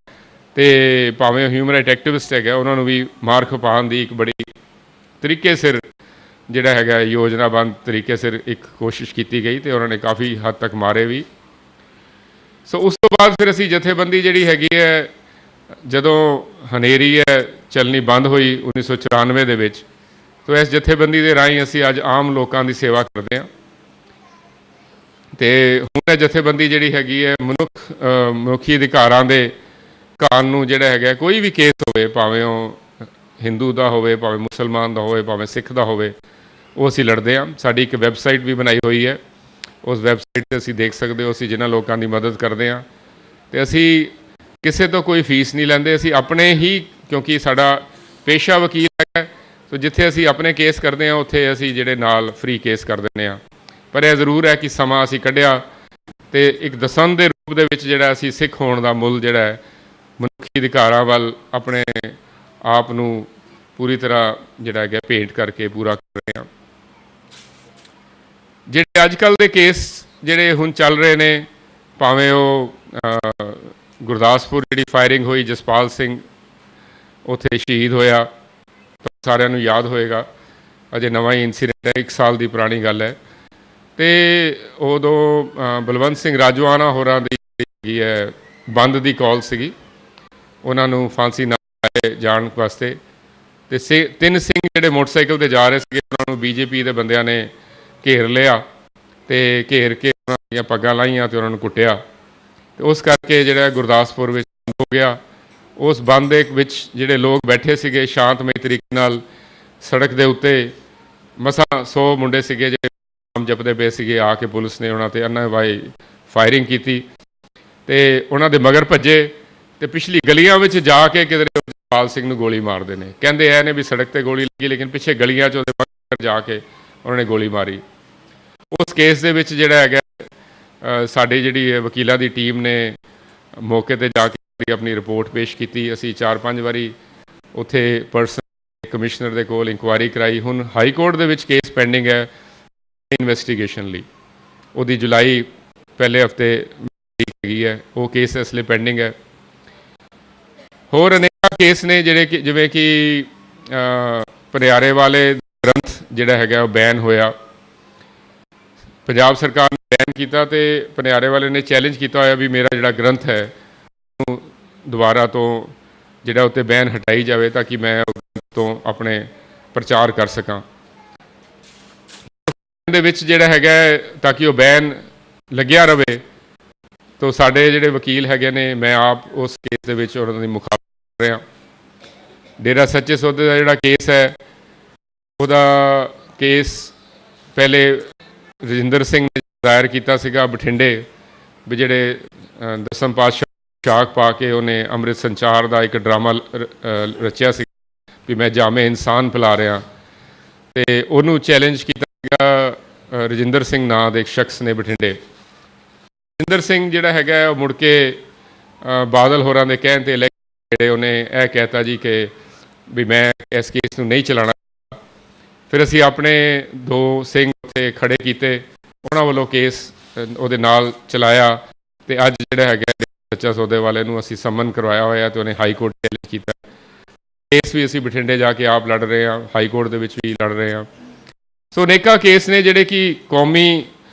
ਤੇ ਭਾਵੇਂ ਹਿਊਮਨ ਰਾਈਟ ਐਕਟਿਵਿਸਟ ਹੈਗਾ, ਉਹਨਾਂ ਨੂੰ ਵੀ ਮਾਰ ਖਪਾਉਣ ਦੀ ਇੱਕ ਬੜੀ ਤਰੀਕੇ ਸਿਰ ਜਿਹੜਾ ਹੈਗਾ ਯੋਜਨਾਬੰਦ ਤਰੀਕੇ ਸਿਰ ਇੱਕ ਕੋਸ਼ਿਸ਼ ਕੀਤੀ ਗਈ ਤੇ ਉਹਨਾਂ ਨੇ ਕਾਫੀ ਹੱਦ ਤੱਕ ਮਾਰੇ ਵੀ। ਸੋ ਉਸ ਤੋਂ ਬਾਅਦ ਫਿਰ ਅਸੀਂ ਜਥੇਬੰਦੀ ਜਿਹੜੀ ਹੈਗੀ ਹੈ, ਜਦੋਂ ਹਨੇਰੀ ਹੈ ਚੱਲਣੀ ਬੰਦ ਹੋਈ 1994 ਦੇ ਵਿੱਚ, ਤਾਂ ਇਸ ਜਥੇਬੰਦੀ ਦੇ ਰਾਹੀਂ ਅਸੀਂ ਅੱਜ ਆਮ ਲੋਕਾਂ ਦੀ ਸੇਵਾ ਕਰਦੇ ਹਾਂ। ਤੇ ਹੁਣ ਇਹ ਜਥੇਬੰਦੀ ਜਿਹੜੀ ਹੈਗੀ ਹੈ ਮਨੁੱਖੀ ਅਧਿਕਾਰਾਂ ਦੇ ਕਾਨੂੰਨ ਨੂੰ ਜਿਹੜਾ ਹੈਗਾ, ਕੋਈ ਵੀ ਕੇਸ ਹੋਵੇ, ਭਾਵੇਂ ਉਹ ਹਿੰਦੂ ਦਾ ਹੋਵੇ, ਭਾਵੇਂ ਮੁਸਲਮਾਨ ਦਾ ਹੋਵੇ, ਭਾਵੇਂ ਸਿੱਖ ਦਾ ਹੋਵੇ, ਉਹ ਅਸੀਂ ਲੜਦੇ ਹਾਂ। ਸਾਡੀ ਇੱਕ ਵੈਬਸਾਈਟ ਵੀ ਬਣਾਈ ਹੋਈ ਹੈ, ਉਸ ਵੈਬਸਾਈਟ 'ਤੇ ਅਸੀਂ ਦੇਖ ਸਕਦੇ ਹੋ ਅਸੀਂ ਜਿਨ੍ਹਾਂ ਲੋਕਾਂ ਦੀ ਮਦਦ ਕਰਦੇ ਹਾਂ। ਤੇ ਅਸੀਂ ਕਿਸੇ ਤੋਂ ਕੋਈ ਫੀਸ ਨਹੀਂ ਲੈਂਦੇ, ਅਸੀਂ ਆਪਣੇ ਹੀ, ਕਿਉਂਕਿ ਸਾਡਾ ਪੇਸ਼ਾ ਵਕੀਲ ਹੈ, ਸੋ ਜਿੱਥੇ ਅਸੀਂ ਆਪਣੇ ਕੇਸ ਕਰਦੇ ਹਾਂ ਉੱਥੇ ਅਸੀਂ ਜਿਹੜੇ ਨਾਲ ਫ੍ਰੀ ਕੇਸ ਕਰ ਦਿੰਦੇ ਹਾਂ। ਪਰ ਇਹ ਜ਼ਰੂਰ ਹੈ ਕਿ ਸਮਾਂ ਅਸੀਂ ਕੱਢਿਆ ਤੇ ਇੱਕ ਦਸੰਧ ਦੇ ਰੂਪ ਦੇ ਵਿੱਚ ਜਿਹੜਾ ਅਸੀਂ ਸਿੱਖ ਹੋਣ ਦਾ ਮੁੱਲ ਜਿਹੜਾ ਹੈ, ਮਨੁੱਖੀ ਅਧਿਕਾਰਾਂ ਵੱਲ ਆਪਣੇ ਆਪ ਨੂੰ ਪੂਰੀ ਤਰ੍ਹਾਂ ਜਿਹੜਾ ਹੈਗਾ ਭੇਟ ਕਰਕੇ ਪੂਰਾ ਕਰ ਰਹੇ ਹਾਂ। ਜਿਹੜੇ ਅੱਜ ਕੱਲ੍ਹ ਦੇ ਕੇਸ ਜਿਹੜੇ ਹੁਣ ਚੱਲ ਰਹੇ ਨੇ, ਭਾਵੇਂ ਉਹ ਗੁਰਦਾਸਪੁਰ ਜਿਹੜੀ ਫਾਇਰਿੰਗ ਹੋਈ, ਜਸਪਾਲ ਸਿੰਘ ਉੱਥੇ ਸ਼ਹੀਦ ਹੋਇਆ, ਸਾਰਿਆਂ ਨੂੰ ਯਾਦ ਹੋਏਗਾ, ਅਜੇ ਨਵਾਂ ਹੀ ਇਨਸੀਡੈਂਟ ਹੈ, 1 ਸਾਲ ਦੀ ਪੁਰਾਣੀ ਗੱਲ ਹੈ। ਤੇ ਉਦੋਂ ਬਲਵੰਤ ਸਿੰਘ ਰਾਜੋਆਣਾ ਹੋਰਾਂ ਦੀ ਹੈਗੀ ਹੈ ਬੰਦ ਦੀ ਕਾਲ ਸੀਗੀ, ਉਹਨਾਂ ਨੂੰ ਫਾਂਸੀ ਨਾ ਜਾਣ ਵਾਸਤੇ। ਤੇ 3 ਸਿੰਘ ਜਿਹੜੇ ਮੋਟਰਸਾਈਕਲ 'ਤੇ ਜਾ ਰਹੇ ਸੀਗੇ, ਉਹਨਾਂ ਨੂੰ ਬੀਜੇਪੀ ਦੇ ਬੰਦਿਆਂ ਨੇ ਘੇਰ ਲਿਆ ਤੇ ਘੇਰ ਕੇ ਉਹਨਾਂ ਦੀਆਂ ਪੱਗਾਂ ਲਾਹੀਆਂ ਤੇ ਉਹਨਾਂ ਨੂੰ ਕੁੱਟਿਆ। ਤੇ ਉਸ ਕਰਕੇ ਜਿਹੜਾ ਗੁਰਦਾਸਪੁਰ ਵਿੱਚ ਹੋ ਗਿਆ। ਉਸ ਬੰਦ ਦੇ ਵਿੱਚ ਜਿਹੜੇ ਲੋਕ ਬੈਠੇ ਸੀਗੇ ਸ਼ਾਂਤਮਈ ਤਰੀਕੇ ਨਾਲ ਸੜਕ ਦੇ ਉੱਤੇ, ਮਸਾਂ 100 ਮੁੰਡੇ ਸੀਗੇ ਜਿਹੜੇ ਨਾਮ ਜਪਦੇ ਪਏ ਸੀਗੇ, ਆ ਕੇ ਪੁਲਿਸ ਨੇ ਉਹਨਾਂ 'ਤੇ ਅੰਨਾਵਾਈ ਫਾਇਰਿੰਗ ਕੀਤੀ ਤੇ ਉਹਨਾਂ ਦੇ ਮਗਰ ਭੱਜੇ ਤੇ ਪਿਛਲੀ ਗਲੀਆਂ ਵਿੱਚ ਜਾ ਕੇ ਕਿਧਰੇ ਜਸਪਾਲ ਸਿੰਘ ਨੂੰ ਗੋਲੀ ਮਾਰਦੇ ਨੇ। ਕਹਿੰਦੇ ਇਹ ਨੇ ਵੀ ਸੜਕ ਤੇ ਗੋਲੀ ਲੱਗੀ, ਲੇਕਿਨ ਪਿੱਛੇ ਗਲੀਆਂ 'ਚ ਉਹਦੇ ਮਗਰ ਜਾ ਕੇ ਉਹਨਾਂ ਨੇ ਗੋਲੀ ਮਾਰੀ। ਉਸ ਕੇਸ ਦੇ ਵਿੱਚ ਜਿਹੜਾ ਹੈਗਾ ਸਾਡੀ ਜਿਹੜੀ ਵਕੀਲਾਂ ਦੀ ਟੀਮ ਨੇ ਮੌਕੇ 'ਤੇ ਜਾ ਕੇ ਆਪਣੀ ਰਿਪੋਰਟ ਪੇਸ਼ ਕੀਤੀ। ਅਸੀਂ 4-5 ਵਾਰੀ ਉੱਥੇ ਪਰਸਨਲ ਕਮਿਸ਼ਨਰ ਦੇ ਕੋਲ ਇਨਕੁਆਇਰੀ ਕਰਾਈ। ਹੁਣ ਹਾਈ ਕੋਰਟ ਦੇ ਵਿੱਚ ਕੇਸ ਪੈਂਡਿੰਗ ਹੈ ਇਨਵੈਸਟੀਗੇਸ਼ਨ ਲਈ, ਉਹਦੀ ਜੁਲਾਈ ਪਹਿਲੇ ਹਫਤੇ ਹੈਗੀ ਹੈ, ਉਹ ਕੇਸ ਇਸ ਲਈ ਪੈਂਡਿੰਗ ਹੈ। ਹੋਰ ਅਨੇਕਾਂ ਕੇਸ ਨੇ ਜਿਹੜੇ ਕਿ ਜਿਵੇਂ ਕਿ ਪਨਿਆਰੇ ਵਾਲੇ ਗ੍ਰੰਥ ਜਿਹੜਾ ਹੈਗਾ ਉਹ ਬੈਨ ਹੋਇਆ, ਪੰਜਾਬ ਸਰਕਾਰ ਨੇ ਬੈਨ ਕੀਤਾ ਤੇ ਪਨਿਆਰੇ ਵਾਲੇ ਨੇ ਚੈਲੰਜ ਕੀਤਾ ਹੋਇਆ ਵੀ ਮੇਰਾ ਜਿਹੜਾ ਗ੍ਰੰਥ ਹੈ ਉਹਨੂੰ ਦੁਬਾਰਾ ਤੋਂ ਜਿਹੜਾ ਉੱਤੇ ਬੈਨ ਹਟਾਈ ਜਾਵੇ ਤਾਂ ਕਿ ਮੈਂ ਉਹ ਤੋਂ ਆਪਣੇ ਪ੍ਰਚਾਰ ਕਰ ਸਕਾਂ। ਦੇ ਵਿੱਚ ਜਿਹੜਾ ਹੈਗਾ ਤਾਂ ਕਿ ਉਹ ਬੈਨ ਲੱਗਿਆ ਰਵੇ। ਤੋ ਸਾਡੇ ਜਿਹੜੇ ਵਕੀਲ ਹੈਗੇ ਨੇ, ਮੈਂ ਆਪ ਉਸ ਕੇਸ ਦੇ ਵਿੱਚ ਉਹਨਾਂ ਦੀ ਮੁਖਾਲਫਤ ਕਰ ਰਿਹਾ। ਡੇਰਾ ਸੱਚੇ ਸੌਦੇ ਦਾ ਜਿਹੜਾ ਕੇਸ ਹੈ, ਉਹਦਾ ਕੇਸ ਪਹਿਲੇ ਰਜਿੰਦਰ ਸਿੰਘ ਨੇ ਦਾਇਰ ਕੀਤਾ ਸੀਗਾ ਬਠਿੰਡੇ, ਵੀ ਜਿਹੜੇ 10ਮ ਪਾਤਸ਼ਾਹ ਸ਼ਾਕ ਪਾ ਕੇ ਉਹਨੇ ਅੰਮ੍ਰਿਤ ਸੰਚਾਰ ਦਾ ਇੱਕ ਡਰਾਮਾ ਰਚਿਆ ਸੀ ਵੀ ਮੈਂ ਜਾਮੇ ਇਨਸਾਨ ਫੈਲਾ ਰਿਹਾ, ਤੇ ਉਹਨੂੰ ਚੈਲੰਜ ਕੀਤਾ ਸੀਗਾ ਰਜਿੰਦਰ ਸਿੰਘ ਨਾਂ ਦੇ ਇੱਕ ਸ਼ਖਸ ਨੇ ਬਠਿੰਡੇ। ਰਜਿੰਦਰ ਸਿੰਘ ਜਿਹੜਾ ਹੈਗਾ ਉਹ ਮੁੜ ਕੇ ਬਾਦਲ ਹੋਰਾਂ ਦੇ ਕਹਿਣ 'ਤੇ ਜਿਹੜੇ ਉਹਨੇ ਇਹ ਕਹਿਤਾ ਜੀ ਕਿ ਵੀ ਮੈਂ ਇਸ ਕੇਸ ਨੂੰ ਨਹੀਂ ਚਲਾਉਣਾ। ਫਿਰ ਅਸੀਂ ਆਪਣੇ 2 ਸਿੰਘ ਉੱਥੇ ਖੜੇ ਕੀਤੇ, ਉਹਨਾਂ ਵੱਲੋਂ ਕੇਸ ਉਹਦੇ ਨਾਲ ਚਲਾਇਆ ਤੇ ਅੱਜ ਜਿਹੜਾ ਹੈਗਾ ਸੱਚਾ ਸੌਦੇ ਵਾਲੇ ਨੂੰ ਅਸੀਂ ਸਮਨ ਕਰਵਾਇਆ ਹੋਇਆ ਤੇ ਉਹਨੇ ਹਾਈ ਕੋਰਟ ਚੈਲੰਜ ਕੀਤਾ। ਕੇਸ ਵੀ ਅਸੀਂ ਬਠਿੰਡੇ ਜਾ ਕੇ ਆਪ ਲੜ ਰਹੇ ਹਾਂ, ਹਾਈ ਕੋਰਟ ਦੇ ਵਿੱਚ ਵੀ ਲੜ ਰਹੇ ਹਾਂ। ਸੋ ਅਨੇਕਾਂ ਕੇਸ ਨੇ ਜਿਹੜੇ ਕਿ ਕੌਮੀ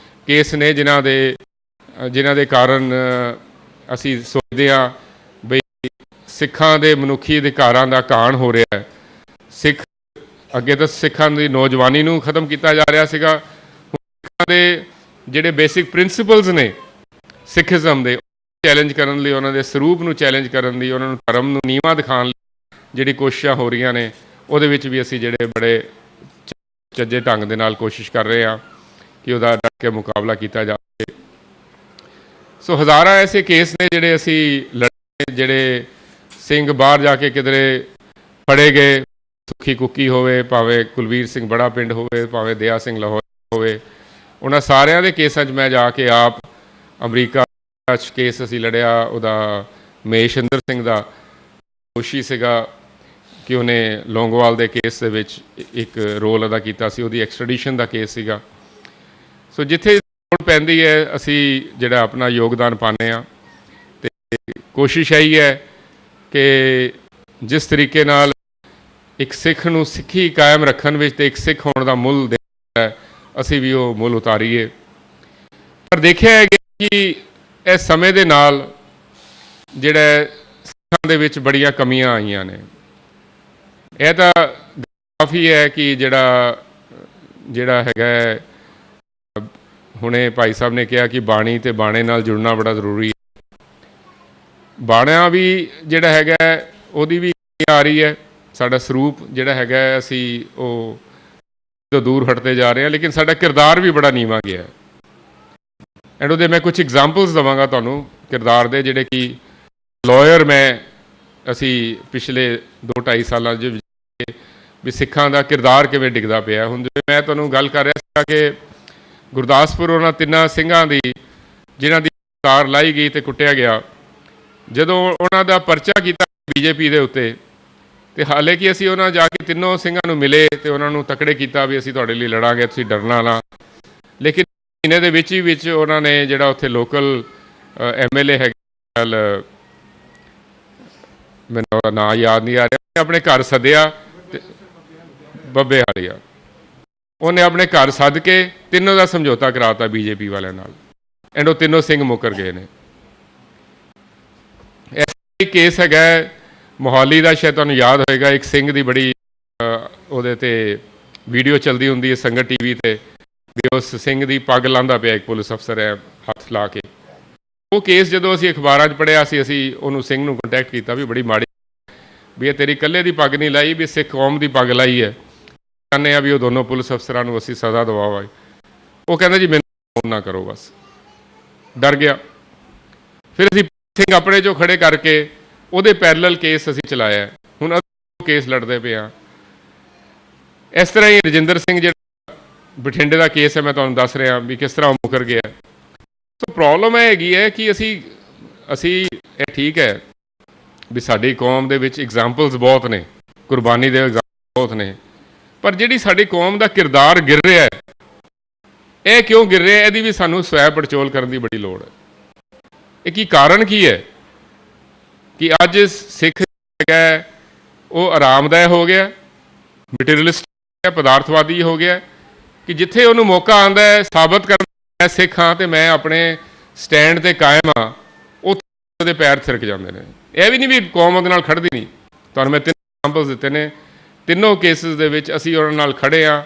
ਕੇਸ ਨੇ ਜਿਨ੍ਹਾਂ ਦੇ ਕਾਰਨ ਅਸੀਂ ਸੋਚਦੇ ਹਾਂ ਬਈ ਸਿੱਖਾਂ ਦੇ ਮਨੁੱਖੀ ਅਧਿਕਾਰਾਂ ਦਾ ਘਾਣ ਹੋ ਰਿਹਾ ਹੈ। ਅੱਗੇ ਤਾਂ ਸਿੱਖਾਂ ਦੀ ਨੌਜਵਾਨੀ ਨੂੰ ਖਤਮ ਕੀਤਾ ਜਾ ਰਿਹਾ ਸੀਗਾ, ਹੁਣ ਸਿੱਖਾਂ ਦੇ ਜਿਹੜੇ ਬੇਸਿਕ ਪ੍ਰਿੰਸੀਪਲਸ ਨੇ ਸਿੱਖੀਜ਼ਮ ਦੇ ਚੈਲੰਜ ਕਰਨ ਲਈ, ਉਹਨਾਂ ਦੇ ਸਰੂਪ ਨੂੰ ਚੈਲੰਜ ਕਰਨ ਲਈ, ਉਹਨਾਂ ਨੂੰ ਧਰਮ ਨੂੰ ਨੀਵਾਂ ਦਿਖਾਉਣ ਲਈ ਜਿਹੜੀ ਕੋਸ਼ਿਸ਼ਾਂ ਹੋ ਰਹੀਆਂ ਨੇ, ਉਹਦੇ ਵਿੱਚ ਵੀ ਅਸੀਂ ਜਿਹੜੇ ਬੜੇ ਚੱਜੇ ਢੰਗ ਦੇ ਨਾਲ ਕੋਸ਼ਿਸ਼ ਕਰ ਰਹੇ ਹਾਂ ਕਿ ਉਹਦਾ ਡਟ ਕੇ ਮੁਕਾਬਲਾ ਕੀਤਾ ਜਾਵੇ। ਸੋ ਹਜ਼ਾਰਾਂ ਐਸੇ ਕੇਸ ਨੇ ਜਿਹੜੇ ਅਸੀਂ ਲੜੇ, ਜਿਹੜੇ ਸਿੰਘ ਬਾਹਰ ਜਾ ਕੇ ਕਿਧਰੇ ਫੜੇ ਗਏ, ਸੁੱਖੀ ਕੁੱਕੀ ਹੋਵੇ, ਭਾਵੇਂ ਕੁਲਵੀਰ ਸਿੰਘ ਬੜਾ ਪਿੰਡ ਹੋਵੇ, ਭਾਵੇਂ ਦਇਆ ਸਿੰਘ ਲਾਹੌਰ ਹੋਵੇ, ਉਹਨਾਂ ਸਾਰਿਆਂ ਦੇ ਕੇਸਾਂ 'ਚ ਮੈਂ ਜਾ ਕੇ ਆਪ ਅਮਰੀਕਾ 'ਚ ਕੇਸ ਅਸੀਂ ਲੜਿਆ। ਉਹਦਾ ਮਹੇਸ਼ਿੰਦਰ ਸਿੰਘ ਦਾ ਦੋਸ਼ੀ ਸੀਗਾ ਕਿ ਉਹਨੇ ਲੌਂਗੋਵਾਲ ਦੇ ਕੇਸ ਦੇ ਵਿੱਚ ਇੱਕ ਰੋਲ ਅਦਾ ਕੀਤਾ ਸੀ, ਉਹਦੀ ਐਕਸਟ੍ਰੈਡੀਸ਼ਨ ਦਾ ਕੇਸ ਸੀਗਾ। ਸੋ ਜਿੱਥੇ ਲੋੜ ਪੈਂਦੀ ਹੈ ਅਸੀਂ ਜਿਹੜਾ ਆਪਣਾ ਯੋਗਦਾਨ ਪਾਉਂਦੇ ਹਾਂ ਤੇ ਕੋਸ਼ਿਸ਼ ਇਹੀ ਹੈ ਕਿ ਜਿਸ ਤਰੀਕੇ ਨਾਲ ਇੱਕ ਸਿੱਖ ਨੂੰ ਸਿੱਖੀ ਕਾਇਮ ਰੱਖਣ ਵਿੱਚ ਤੇ ਇੱਕ ਸਿੱਖ ਹੋਣ ਦਾ ਮੁੱਲ ਹੈ, ਅਸੀਂ ਵੀ ਉਹ ਮੁੱਲ ਉਤਾਰੀਏ। ਪਰ ਦੇਖਿਆ ਹੈ ਕਿ ਇਸ ਸਮੇਂ ਦੇ ਨਾਲ ਜਿਹੜਾ ਸਿੱਖਾਂ ਦੇ ਵਿੱਚ ਬੜੀਆਂ ਕਮੀਆਂ ਆਈਆਂ ਨੇ। ਇਹ ਤਾਂ ਕਾਫੀ ਹੈ ਕਿ ਜਿਹੜਾ ਹੈਗਾ, ਹੁਣੇ ਭਾਈ ਸਾਹਿਬ ਨੇ ਕਿਹਾ ਕਿ ਬਾਣੀ ਤੇ ਬਾਣੇ ਨਾਲ ਜੁੜਨਾ ਬੜਾ ਜ਼ਰੂਰੀ ਹੈ। ਬਾਣਾ ਵੀ ਜਿਹੜਾ ਹੈਗਾ ਉਹਦੀ ਵੀ ਆ ਰਹੀ ਹੈ, ਸਾਡਾ ਸਰੂਪ ਜਿਹੜਾ ਹੈਗਾ ਅਸੀਂ ਉਹ ਤੋਂ ਦੂਰ ਹਟਦੇ ਜਾ ਰਹੇ ਹਾਂ, ਲੇਕਿਨ ਸਾਡਾ ਕਿਰਦਾਰ ਵੀ ਬੜਾ ਨੀਵਾਂ ਗਿਆ ਹੈ। ਐਂਡ ਉਹਦੇ ਮੈਂ ਕੁਝ ਐਗਜ਼ਾਮਪਲਸ ਦੇਵਾਂਗਾ ਤੁਹਾਨੂੰ ਕਿਰਦਾਰ ਦੇ, ਜਿਹੜੇ ਕਿ ਲਾਇਰ ਅਸੀਂ ਪਿਛਲੇ 2-2.5 ਸਾਲਾਂ 'ਚ ਵੀ ਸਿੱਖਾਂ ਦਾ ਕਿਰਦਾਰ ਕਿਵੇਂ ਡਿੱਗਦਾ ਪਿਆ। ਹੁਣ ਜਿਵੇਂ ਮੈਂ ਤੁਹਾਨੂੰ ਗੱਲ ਕਰ ਰਿਹਾ ਸੀ ਕਿ ਗੁਰਦਾਸਪੁਰ ਉਹਨਾਂ 3 ਸਿੰਘਾਂ ਦੀ ਜਿਨ੍ਹਾਂ ਦੀ ਤਾਰ ਲਾਈ ਗਈ ਤੇ ਕੁੱਟਿਆ ਗਿਆ, ਜਦੋਂ ਉਹਨਾਂ ਦਾ ਪਰਚਾ ਕੀਤਾ ਬੀਜੇਪੀ ਦੇ ਉੱਤੇ, ਤੇ ਹਾਲੇ ਕਿ ਅਸੀਂ ਉਹਨਾਂ ਜਾ ਕੇ 3 ਸਿੰਘਾਂ ਨੂੰ ਮਿਲੇ ਤੇ ਉਹਨਾਂ ਨੂੰ ਤਕੜੇ ਕੀਤਾ ਵੀ ਅਸੀਂ ਤੁਹਾਡੇ ਲਈ ਲੜਾਂਗੇ, ਤੁਸੀਂ ਡਰਨਾ ਨਾ। ਲੇਕਿਨ ਮਹੀਨੇ ਦੇ ਵਿੱਚ ਹੀ ਵਿੱਚ ਉਹਨਾਂ ਨੇ ਜਿਹੜਾ ਉੱਥੇ ਲੋਕਲ MLA ਹੈਗਾ, ਮੈਨੂੰ ਉਹਦਾ ਨਾਂ ਯਾਦ ਨਹੀਂ ਆ ਰਿਹਾ, ਆਪਣੇ ਘਰ ਸੱਦਿਆ, ਬੱਬੇ ਹਾਲੀਆ, ਉਹਨੇ ਆਪਣੇ ਘਰ ਸੱਦ ਕੇ ਤਿੰਨੋਂ ਦਾ ਸਮਝੌਤਾ ਕਰਾਤਾ ਬੀਜੇਪੀ ਵਾਲਿਆਂ ਨਾਲ, ਐਂਡ ਉਹ 3 ਸਿੰਘ ਮੁੱਕਰ ਗਏ ਨੇ। ਐਸਾ ਕੇਸ ਹੈਗਾ ਮੋਹਾਲੀ ਦਾ, ਸ਼ਾਇਦ ਤੁਹਾਨੂੰ ਯਾਦ ਹੋਏਗਾ, ਇੱਕ ਸਿੰਘ ਦੀ ਬੜੀ ਉਹਦੇ ਤੇ ਵੀਡੀਓ ਚੱਲਦੀ ਹੁੰਦੀ ਹੈ ਸੰਗਤ TV ਤੇ, ਵੀ ਉਸ ਸਿੰਘ ਦੀ ਪੱਗ ਲਾਂਦਾ ਪਿਆ ਇੱਕ ਪੁਲਿਸ ਅਫਸਰ ਹੈ ਹੱਥ ਲਾ ਕੇ। ਉਹ ਕੇਸ ਜਦੋਂ ਅਸੀਂ ਅਖਬਾਰਾਂ 'ਚ ਪੜ੍ਹਿਆ ਸੀ, ਅਸੀਂ ਉਹਨੂੰ ਸਿੰਘ ਨੂੰ ਕੰਟੈਕਟ ਕੀਤਾ ਵੀ ਬੜੀ ਮਾੜੀ ਵੀ ਇਹ ਤੇਰੀ ਇਕੱਲੇ ਦੀ ਪੱਗ ਨਹੀਂ ਲਾਈ, ਵੀ ਸਿੱਖ ਕੌਮ ਦੀ ਪੱਗ ਲਾਈ ਹੈ, ਚਾਹੁੰਦੇ ਆ ਵੀ ਉਹ ਦੋਨੋਂ ਪੁਲਿਸ ਅਫਸਰਾਂ ਨੂੰ ਅਸੀਂ ਸਜ਼ਾ ਦਿਵਾਵਾਂਗੇ। ਉਹ ਕਹਿੰਦਾ ਜੀ ਮੈਨੂੰ ਫੋਨ ਨਾ ਕਰੋ, ਬਸ ਡਰ ਗਿਆ। ਫਿਰ ਅਸੀਂ ਸਿੰਘ ਆਪਣੇ 'ਚੋਂ ਖੜੇ ਕਰਕੇ ਉਹਦੇ ਪੈਰਲਲ ਕੇਸ ਅਸੀਂ ਚਲਾਇਆ। ਹੁਣ ਕੇਸ ਲੜਦੇ ਪਏ ਹਾਂ। ਇਸ ਤਰ੍ਹਾਂ ਹੀ ਰਜਿੰਦਰ ਸਿੰਘ ਜਿਹੜਾ ਬਠਿੰਡੇ ਦਾ ਕੇਸ ਹੈ, ਮੈਂ ਤੁਹਾਨੂੰ ਦੱਸ ਰਿਹਾ ਵੀ ਕਿਸ ਤਰ੍ਹਾਂ ਉਹ ਮੁਕਰ ਗਿਆ। ਸੋ ਪ੍ਰੋਬਲਮ ਇਹ ਹੈਗੀ ਹੈ ਕਿ ਅਸੀਂ ਇਹ ਠੀਕ ਹੈ ਵੀ ਸਾਡੀ ਕੌਮ ਦੇ ਵਿੱਚ ਐਗਜ਼ਾਮਪਲਸ ਬਹੁਤ ਨੇ, ਕੁਰਬਾਨੀ ਦੇ ਐਗਜ਼ਾਮਪਲ ਬਹੁਤ ਨੇ, ਪਰ ਜਿਹੜੀ ਸਾਡੀ ਕੌਮ ਦਾ ਕਿਰਦਾਰ ਗਿਰ ਰਿਹਾ ਹੈ, ਇਹ ਕਿਉਂ ਗਿਰ ਰਿਹਾ, ਇਹਦੀ ਵੀ ਸਾਨੂੰ ਸਵੈ ਪੜਚੋਲ ਕਰਨ ਦੀ ਬੜੀ ਲੋੜ ਹੈ। ਇਹ ਕੀ ਕਾਰਨ ਕੀ ਹੈ ਕਿ ਅੱਜ ਸਿੱਖ ਹੈਗਾ ਉਹ ਆਰਾਮਦਾਇਕ ਹੋ ਗਿਆ, ਮਟੀਰੀਅਲਿਸਟ ਪਦਾਰਥਵਾਦੀ ਹੋ ਗਿਆ, ਕਿ ਜਿੱਥੇ ਉਹਨੂੰ ਮੌਕਾ ਆਉਂਦਾ ਹੈ ਸਾਬਤ ਕਰਨ ਮੈਂ ਸਿੱਖ ਹਾਂ ਤੇ ਮੈਂ ਆਪਣੇ ਸਟੈਂਡ 'ਤੇ ਕਾਇਮ ਹਾਂ, ਉੱਥੇ ਉਹਦੇ ਪੈਰ ਥਿਰਕ ਜਾਂਦੇ ਨੇ। ਇਹ ਵੀ ਨਹੀਂ ਵੀ ਕੌਮ ਉਹਦੇ ਨਾਲ ਖੜਦੀ ਨਹੀਂ। ਤੁਹਾਨੂੰ ਮੈਂ 3 ਐਗਜ਼ਾਮਪਲਸ ਦਿੱਤੇ ਨੇ, ਤਿੰਨੋਂ ਕੇਸਿਸ ਦੇ ਵਿੱਚ ਅਸੀਂ ਉਹਨਾਂ ਨਾਲ ਖੜੇ ਹਾਂ,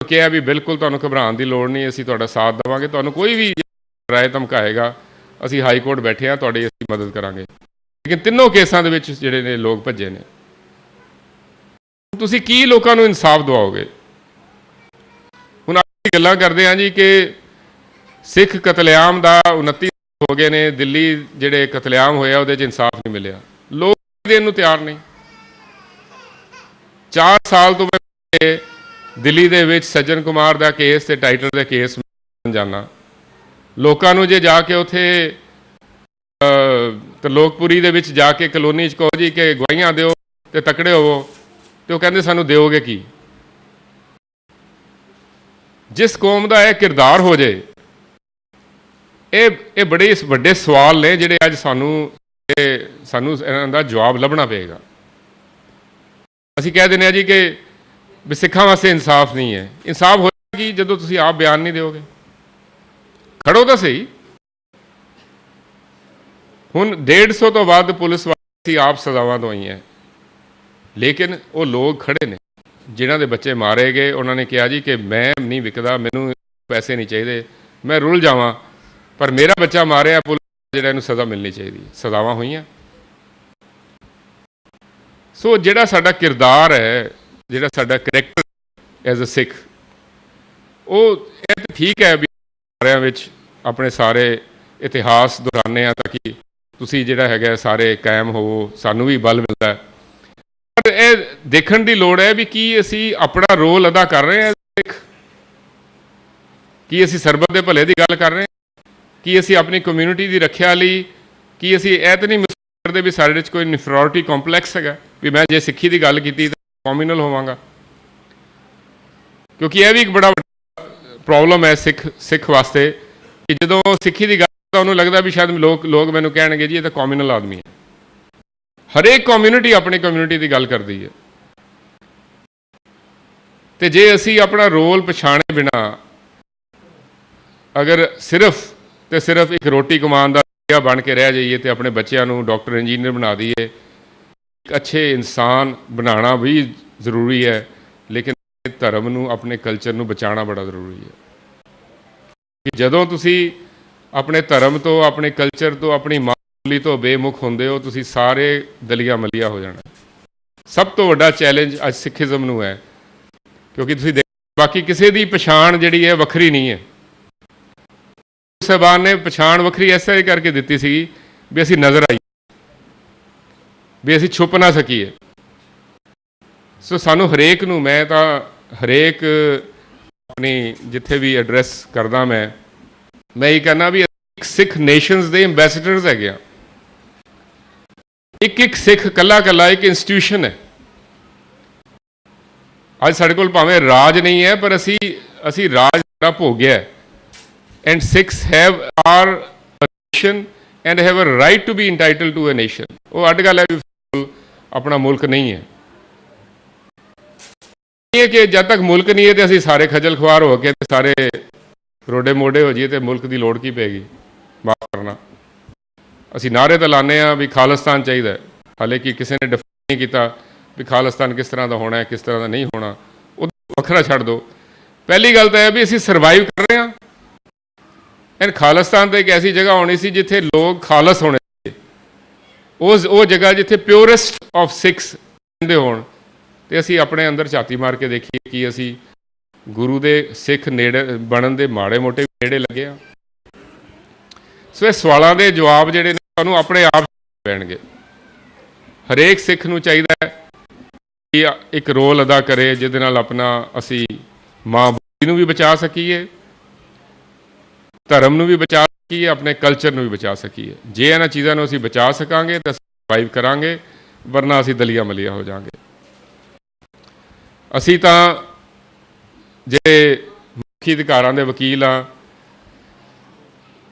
ਕਿਹਾ ਵੀ ਬਿਲਕੁਲ ਤੁਹਾਨੂੰ ਘਬਰਾਉਣ ਦੀ ਲੋੜ ਨਹੀਂ, ਅਸੀਂ ਤੁਹਾਡਾ ਸਾਥ ਦੇਵਾਂਗੇ, ਤੁਹਾਨੂੰ ਕੋਈ ਵੀ ਰਾਏ ਧਮਕਾਏਗਾ ਅਸੀਂ ਹਾਈ ਕੋਰਟ ਬੈਠੇ ਹਾਂ, ਤੁਹਾਡੀ ਅਸੀਂ ਮਦਦ ਕਰਾਂਗੇ। ਲੇਕਿਨ ਤਿੰਨੋਂ ਕੇਸਾਂ ਦੇ ਵਿੱਚ ਜਿਹੜੇ ਨੇ ਲੋਕ ਭੱਜੇ ਨੇ। ਤੁਸੀਂ ਕੀ ਲੋਕਾਂ ਨੂੰ ਇਨਸਾਫ ਦਿਵਾਓਗੇ? ਹੁਣ ਅਸੀਂ ਗੱਲਾਂ ਕਰਦੇ ਹਾਂ ਜੀ ਕਿ ਸਿੱਖ ਕਤਲੇਆਮ ਦਾ 29 ਹੋ ਗਏ ਨੇ, ਦਿੱਲੀ ਜਿਹੜੇ ਕਤਲੇਆਮ ਹੋਇਆ ਉਹਦੇ 'ਚ ਇਨਸਾਫ ਨਹੀਂ ਮਿਲਿਆ, ਲੋਕ ਦੇਣ ਨੂੰ ਤਿਆਰ ਨਹੀਂ। 4 ਸਾਲ ਤੋਂ ਮੈਂ ਦਿੱਲੀ ਦੇ ਵਿੱਚ ਸੱਜਣ ਕੁਮਾਰ ਦਾ ਕੇਸ ਤੇ ਟਾਈਟਲ ਦੇ ਕੇਸ ਜਾਣਾ, ਲੋਕਾਂ ਨੂੰ ਜੇ ਜਾ ਕੇ ਉੱਥੇ ਤਰਲੋਕਪੁਰੀ ਦੇ ਵਿੱਚ ਜਾ ਕੇ ਕਲੋਨੀ 'ਚ ਕਹੋ ਜੀ ਕਿ ਗਵਾਹੀਆਂ ਦਿਓ ਤੇ ਤਕੜੇ ਹੋਵੋ, ਤੇ ਉਹ ਕਹਿੰਦੇ ਸਾਨੂੰ ਦਿਓਗੇ ਕੀ? ਜਿਸ ਕੌਮ ਦਾ ਇਹ ਕਿਰਦਾਰ ਹੋ ਜੇ, ਇਹ ਬੜੇ ਵੱਡੇ ਸਵਾਲ ਨੇ ਜਿਹੜੇ ਅੱਜ ਸਾਨੂੰ ਇਹਨਾਂ ਦਾ ਜਵਾਬ ਲੱਭਣਾ ਪਏਗਾ। ਅਸੀਂ ਕਹਿ ਦਿੰਦੇ ਹਾਂ ਜੀ ਕਿ ਵੀ ਸਿੱਖਾਂ ਵਾਸਤੇ ਇਨਸਾਫ ਨਹੀਂ ਹੈ। ਇਨਸਾਫ ਹੋਏਗਾ ਕਿ ਜਦੋਂ ਤੁਸੀਂ ਆਪ ਬਿਆਨ ਨਹੀਂ ਦਿਓਗੇ। ਖੜੋ ਤਾਂ ਸਹੀ। ਹੁਣ 150 ਤੋਂ ਵੱਧ ਪੁਲਿਸ ਵਾਲੇ ਆਪ ਸਜ਼ਾਵਾਂ ਦਵਾਈਆਂ, ਲੇਕਿਨ ਉਹ ਲੋਕ ਖੜੇ ਨੇ ਜਿਨ੍ਹਾਂ ਦੇ ਬੱਚੇ ਮਾਰੇ ਗਏ। ਉਹਨਾਂ ਨੇ ਕਿਹਾ ਜੀ ਕਿ ਮੈਂ ਨਹੀਂ ਵਿਕਦਾ, ਮੈਨੂੰ ਪੈਸੇ ਨਹੀਂ ਚਾਹੀਦੇ, ਮੈਂ ਰੁੱਲ ਜਾਵਾਂ, ਪਰ ਮੇਰਾ ਬੱਚਾ ਮਾਰਿਆ, ਪੁਲਿਸ ਜਿਹੜਾ ਇਹਨੂੰ ਸਜ਼ਾ ਮਿਲਣੀ ਚਾਹੀਦੀ। ਸਜ਼ਾਵਾਂ ਹੋਈਆਂ। ਸੋ ਜਿਹੜਾ ਸਾਡਾ ਕਿਰਦਾਰ ਹੈ, ਜਿਹੜਾ ਸਾਡਾ ਕਰੈਕਟਰ ਐਜ਼ ਅ ਸਿੱਖ, ਉਹ ਇਹ ਤਾਂ ਠੀਕ ਹੈ ਵੀ ਸਾਰਿਆਂ ਵਿੱਚ ਆਪਣੇ ਸਾਰੇ ਇਤਿਹਾਸ ਦੁਹਰਾਉਂਦੇ ਹਾਂ ਤਾਂ ਕਿ ਤੁਸੀਂ ਜਿਹੜਾ ਹੈਗਾ ਸਾਰੇ ਕਾਇਮ ਹੋਵੋ, ਸਾਨੂੰ ਵੀ ਬਲ ਮਿਲਦਾ। ਪਰ ਇਹ ਦੇਖਣ ਦੀ ਲੋੜ ਹੈ ਵੀ ਕੀ ਅਸੀਂ ਆਪਣਾ ਰੋਲ ਅਦਾ ਕਰ ਰਹੇ ਹਾਂ ਸਿੱਖ? ਕੀ ਅਸੀਂ ਸਰਬੱਤ ਦੇ ਭਲੇ ਦੀ ਗੱਲ ਕਰ ਰਹੇ ਹਾਂ? ਕੀ ਅਸੀਂ ਆਪਣੀ ਕਮਿਊਨਿਟੀ ਦੀ ਰੱਖਿਆ ਲਈ, ਕੀ ਅਸੀਂ ਇਹ ਤਾਂ ਨਹੀਂ ਮਹਿਸੂਸ ਕਰਦੇ ਵੀ ਸਾਡੇ ਵਿੱਚ ਕੋਈ ਇਨਫੀਰੀਅਰਿਟੀ ਕੰਪਲੈਕਸ ਹੈਗਾ ਵੀ ਮੈਂ ਜੇ ਸਿੱਖੀ ਦੀ ਗੱਲ ਕੀਤੀ ਤਾਂ ਕਮਿਊਨਲ ਹੋਵਾਂਗਾ? ਕਿਉਂਕਿ ਇਹ ਵੀ ਇੱਕ ਬੜਾ ਪ੍ਰੋਬਲਮ ਹੈ ਸਿੱਖ ਵਾਸਤੇ ਕਿ ਜਦੋਂ ਸਿੱਖੀ ਦੀ ਗੱਲ ਤਾਂ ਉਹਨੂੰ ਲੱਗਦਾ ਵੀ ਸ਼ਾਇਦ ਲੋਕ ਮੈਨੂੰ ਕਹਿਣਗੇ ਜੀ ਇਹ ਤਾਂ ਕਮਿਊਨਲ ਆਦਮੀ ਹੈ। ਹਰੇਕ ਕਮਿਊਨਿਟੀ ਆਪਣੀ ਕਮਿਊਨਿਟੀ ਦੀ ਗੱਲ ਕਰਦੀ ਹੈ। ਤੇ ਜੇ ਅਸੀਂ ਆਪਣਾ ਰੋਲ ਪਛਾਣੇ ਬਿਨਾ ਅਗਰ ਸਿਰਫ ਤੇ ਸਿਰਫ ਇੱਕ ਰੋਟੀ ਕਮਾਉਣ ਦਾ ਜ਼ਰੀਆ ਬਣ ਕੇ ਰਹਿ ਜਾਈਏ ਤੇ ਆਪਣੇ ਬੱਚਿਆਂ ਨੂੰ ਡਾਕਟਰ ਇੰਜੀਨੀਅਰ ਬਣਾ ਦਈਏ, ਇੱਕ ਅੱਛੇ ਇਨਸਾਨ ਬਣਾਉਣਾ ਵੀ ਜ਼ਰੂਰੀ ਹੈ, ਲੇਕਿਨ ਧਰਮ ਨੂੰ, ਆਪਣੇ ਕਲਚਰ ਨੂੰ ਬਚਾਉਣਾ ਬੜਾ ਜ਼ਰੂਰੀ ਹੈ। ਕਿ ਜਦੋਂ ਤੁਸੀਂ ਆਪਣੇ ਧਰਮ ਤੋਂ, ਆਪਣੇ ਕਲਚਰ ਤੋਂ, ਆਪਣੀ ਮਾਂ ਬੋਲੀ ਤੋਂ ਬੇਮੁਖ ਹੁੰਦੇ ਹੋ, ਤੁਸੀਂ ਸਾਰੇ ਦਲੀਆ ਮਲੀਆ ਹੋ ਜਾਣਾ। ਸਭ ਤੋਂ ਵੱਡਾ ਚੈਲੰਜ ਅੱਜ ਸਿੱਖੀਜ਼ਮ ਨੂੰ ਹੈ, ਕਿਉਂਕਿ ਤੁਸੀਂ ਬਾਕੀ ਕਿਸੇ ਦੀ ਪਛਾਣ ਜਿਹੜੀ ਹੈ ਵੱਖਰੀ ਨਹੀਂ ਹੈ। ਸਾਹਿਬਾਨ ਨੇ ਪਛਾਣ ਵੱਖਰੀ ਇਸ ਤਰ੍ਹਾਂ ਕਰਕੇ ਦਿੱਤੀ ਸੀ ਵੀ ਅਸੀਂ ਨਜ਼ਰ ਆਈਏ, ਵੀ ਅਸੀਂ ਛੁਪ ਨਾ ਸਕੀਏ। ਸੋ ਸਾਨੂੰ ਹਰੇਕ ਨੂੰ, ਮੈਂ ਤਾਂ ਹਰੇਕ ਆਪਣੀ ਜਿੱਥੇ ਵੀ ਐਡਰੈਸ ਕਰਦਾ ਮੈਂ ਇਹ ਕਹਿੰਦਾ ਵੀ ਸਿੱਖ ਨੇਸ਼ਨਸ ਦੇ ਐਂਬੈਸਡਰਸ ਹੈਗੇ ਆ। ਇੱਕ ਸਿੱਖ ਇਕੱਲਾ ਇੱਕ ਇੰਸਟੀਟਿਊਸ਼ਨ ਹੈ। ਅੱਜ ਸਾਡੇ ਕੋਲ ਭਾਵੇਂ ਰਾਜ ਨਹੀਂ ਹੈ, ਪਰ ਅਸੀਂ ਰਾਜ ਦਾ ਭੋਗਿਆ। And Sikhs have our nation and have a right to be entitled to a nation. ਉਹ ਅੱਡ ਗੱਲ ਹੈ ਵੀ ਆਪਣਾ ਮੁਲਕ ਨਹੀਂ ਹੈ। ਇਹ ਕਿ ਜਦ ਤੱਕ ਮੁਲਕ ਨਹੀਂ ਹੈ ਤੇ ਅਸੀਂ ਸਾਰੇ ਖੱਜਲ ਖੁਆਰ ਹੋ ਕੇ ਤੇ ਸਾਰੇ ਰੋਡੇ ਮੋਢੇ ਹੋ ਜਾਈਏ ਤੇ ਮੁਲਕ ਦੀ ਲੋੜ ਕੀ ਪੈਗੀ? ਮਾਫ ਕਰਨਾ, ਅਸੀਂ ਨਾਅਰੇ ਤਾਂ ਲਾਉਂਦੇ ਹਾਂ ਵੀ ਖਾਲਿਸਤਾਨ ਚਾਹੀਦਾ ਹੈ, ਹਾਲੇ ਕਿ ਕਿਸੇ ਨੇ ਡਿਫਾਈਨ ਨਹੀਂ ਕੀਤਾ ਵੀ ਖਾਲਿਸਤਾਨ ਕਿਸ ਤਰ੍ਹਾਂ ਦਾ ਹੋਣਾ ਹੈ, ਕਿਸ ਤਰ੍ਹਾਂ ਦਾ ਨਹੀਂ ਹੋਣਾ। ਉਹ ਵੱਖਰਾ ਛੱਡ ਦਿਓ। ਪਹਿਲੀ ਗੱਲ ਤਾਂ ਇਹ ਵੀ ਅਸੀਂ ਸਰਵਾਈਵ ਕਰ ਰਹੇ ਹਾਂ। ਐਂਡ ਖਾਲਿਸਤਾਨ ਤਾਂ ਇੱਕ ਐਸੀ ਜਗ੍ਹਾ ਹੋਣੀ ਸੀ ਜਿੱਥੇ ਲੋਕ ਖਾਲਸ ਹੋਣੇ ਸੀ। ਉਹ ਜਗ੍ਹਾ ਜਿੱਥੇ ਪਿਓਰੈਸਟ ਆਫ ਸਿੱਖਸ ਰਹਿੰਦੇ ਹੋਣ, ਤੇ ਅਸੀਂ ਆਪਣੇ ਅੰਦਰ ਝਾਤੀ ਮਾਰ ਕੇ ਦੇਖੀਏ ਕਿ ਅਸੀਂ ਗੁਰੂ ਦੇ ਸਿੱਖ ਨੇੜੇ ਬਣਨ ਦੇ ਮਾੜੇ ਮੋਟੇ ਨੇੜੇ ਲੱਗੇ ਆ। ਸੋ ਇਹ ਸਵਾਲਾਂ ਦੇ ਜਵਾਬ ਜਿਹੜੇ ਨੇ ਤੁਹਾਨੂੰ ਆਪਣੇ ਆਪ ਪੈਣਗੇ। ਹਰੇਕ ਸਿੱਖ ਨੂੰ ਚਾਹੀਦਾ ਹੈ ਕਿ ਇੱਕ ਰੋਲ ਅਦਾ ਕਰੇ ਜਿਹਦੇ ਨਾਲ ਆਪਣਾ ਅਸੀਂ ਮਾਂ ਬੋਲੀ ਨੂੰ ਵੀ ਬਚਾ ਸਕੀਏ, ਧਰਮ ਨੂੰ ਵੀ ਬਚਾ ਸਕੀਏ, ਆਪਣੇ ਕਲਚਰ ਨੂੰ ਵੀ ਬਚਾ ਸਕੀਏ। ਜੇ ਇਹਨਾਂ ਚੀਜ਼ਾਂ ਨੂੰ ਅਸੀਂ ਬਚਾ ਸਕਾਂਗੇ ਤਾਂ ਸਰਵਾਈਵ ਕਰਾਂਗੇ, ਵਰਨਾ ਅਸੀਂ ਦਲੀਆ ਮਲੀਆ ਹੋ ਜਾਵਾਂਗੇ। ਅਸੀਂ ਤਾਂ ਜਿਹੜੇ ਮੁੱਖੀ ਅਧਿਕਾਰਾਂ ਦੇ ਵਕੀਲ ਹਾਂ,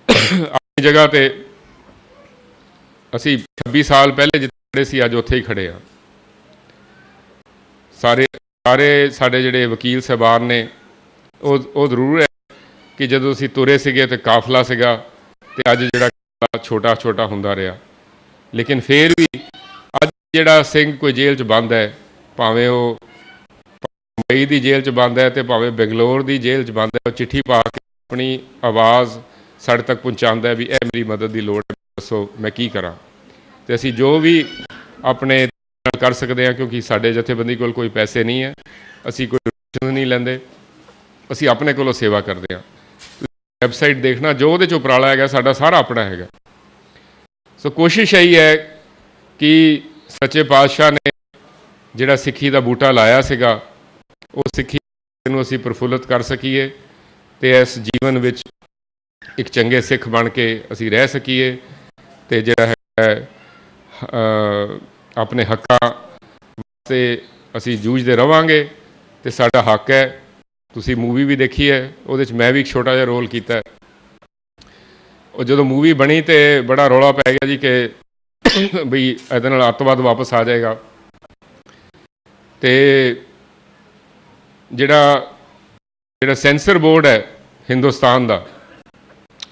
ਆਪਣੀ ਜਗ੍ਹਾ ਤੇ ਅਸੀਂ 26 ਸਾਲ ਪਹਿਲੇ ਜਿੱਥੇ ਖੜੇ ਸੀ ਅੱਜ ਉੱਥੇ ਹੀ ਖੜੇ ਹਾਂ। ਸਾਰੇ ਸਾਡੇ ਜਿਹੜੇ ਵਕੀਲ ਸਾਹਿਬਾਨ ਨੇ ਉਹ ਜ਼ਰੂਰ ਹੈ ਕਿ ਜਦੋਂ ਅਸੀਂ ਤੁਰੇ ਸੀਗੇ ਤੇ ਕਾਫਲਾ ਸੀਗਾ, ਤੇ ਅੱਜ ਜਿਹੜਾ ਛੋਟਾ ਛੋਟਾ ਹੁੰਦਾ ਰਿਹਾ। ਲੇਕਿਨ ਫਿਰ ਵੀ ਅੱਜ ਜਿਹੜਾ ਸਿੰਘ ਕੋਈ ਜੇਲ੍ਹ 'ਚ ਬੰਦ ਹੈ, ਭਾਵੇਂ ਉਹ ਮੁੰਬਈ ਦੀ ਜੇਲ੍ਹ 'ਚ ਬੰਦ ਹੈ ਤੇ ਭਾਵੇਂ ਬੰਗਲੌਰ ਦੀ ਜੇਲ੍ਹ 'ਚ ਬੰਦ ਹੈ, ਉਹ ਚਿੱਠੀ ਪਾ ਕੇ ਆਪਣੀ ਆਵਾਜ਼ ਸਾਡੇ ਤੱਕ ਪਹੁੰਚਾਉਂਦਾ ਵੀ ਇਹ ਮੇਰੀ ਮਦਦ ਦੀ ਲੋੜ ਹੈ, ਦੱਸੋ ਮੈਂ ਕੀ ਕਰਾਂ। ਤੇ ਅਸੀਂ ਜੋ ਵੀ ਆਪਣੇ ਨਾਲ ਕਰ ਸਕਦੇ ਹਾਂ, ਕਿਉਂਕਿ ਸਾਡੇ ਜਥੇਬੰਦੀ ਕੋਲ ਕੋਈ ਪੈਸੇ ਨਹੀਂ ਹੈ, ਅਸੀਂ ਕੋਈ ਡੋਨੇਸ਼ਨ ਨਹੀਂ ਲੈਂਦੇ, ਅਸੀਂ ਆਪਣੇ ਕੋਲੋਂ ਸੇਵਾ ਕਰਦੇ ਹਾਂ। ਵੈਬਸਾਈਟ ਦੇਖਣਾ, ਜੋ ਉਹਦੇ 'ਚ ਉਪਰਾਲਾ ਹੈਗਾ ਸਾਡਾ ਸਾਰਾ ਆਪਣਾ ਹੈਗਾ। ਸੋ ਕੋਸ਼ਿਸ਼ ਇਹੀ ਹੈ ਕਿ ਸੱਚੇ ਪਾਤਸ਼ਾਹ ਨੇ ਜਿਹੜਾ ਸਿੱਖੀ ਦਾ ਬੂਟਾ ਲਾਇਆ ਸੀਗਾ, ਉਹ ਸਿੱਖੀ ਨੂੰ ਅਸੀਂ ਪ੍ਰਫੁੱਲਤ ਕਰ ਸਕੀਏ ਤੇ ਇਸ ਜੀਵਨ ਵਿੱਚ ਇੱਕ ਚੰਗੇ ਸਿੱਖ ਬਣ ਕੇ ਅਸੀਂ ਰਹਿ ਸਕੀਏ, ਤੇ ਜਿਹੜਾ ਹੈ ਆਪਣੇ ਹੱਕਾਂ ਵਾਸਤੇ ਅਸੀਂ ਜੂਝਦੇ ਰਵਾਂਗੇ। ਤੇ ਸਾਡਾ ਹੱਕ ਹੈ, ਤੁਸੀਂ ਮੂਵੀ ਵੀ ਦੇਖੀ ਹੈ, ਉਹਦੇ 'ਚ ਮੈਂ ਵੀ ਇੱਕ ਛੋਟਾ ਜਿਹਾ ਰੋਲ ਕੀਤਾ। ਉਹ ਜਦੋਂ ਮੂਵੀ ਬਣੀ ਤੇ ਬੜਾ ਰੌਲਾ ਪੈ ਗਿਆ ਜੀ ਕਿ ਬਈ ਇਹਦੇ ਨਾਲ ਅੱਤਵਾਦ ਵਾਪਸ ਆ ਜਾਏਗਾ। ਤੇ ਜਿਹੜਾ ਸੈਂਸਰ ਬੋਰਡ ਹੈ ਹਿੰਦੁਸਤਾਨ ਦਾ,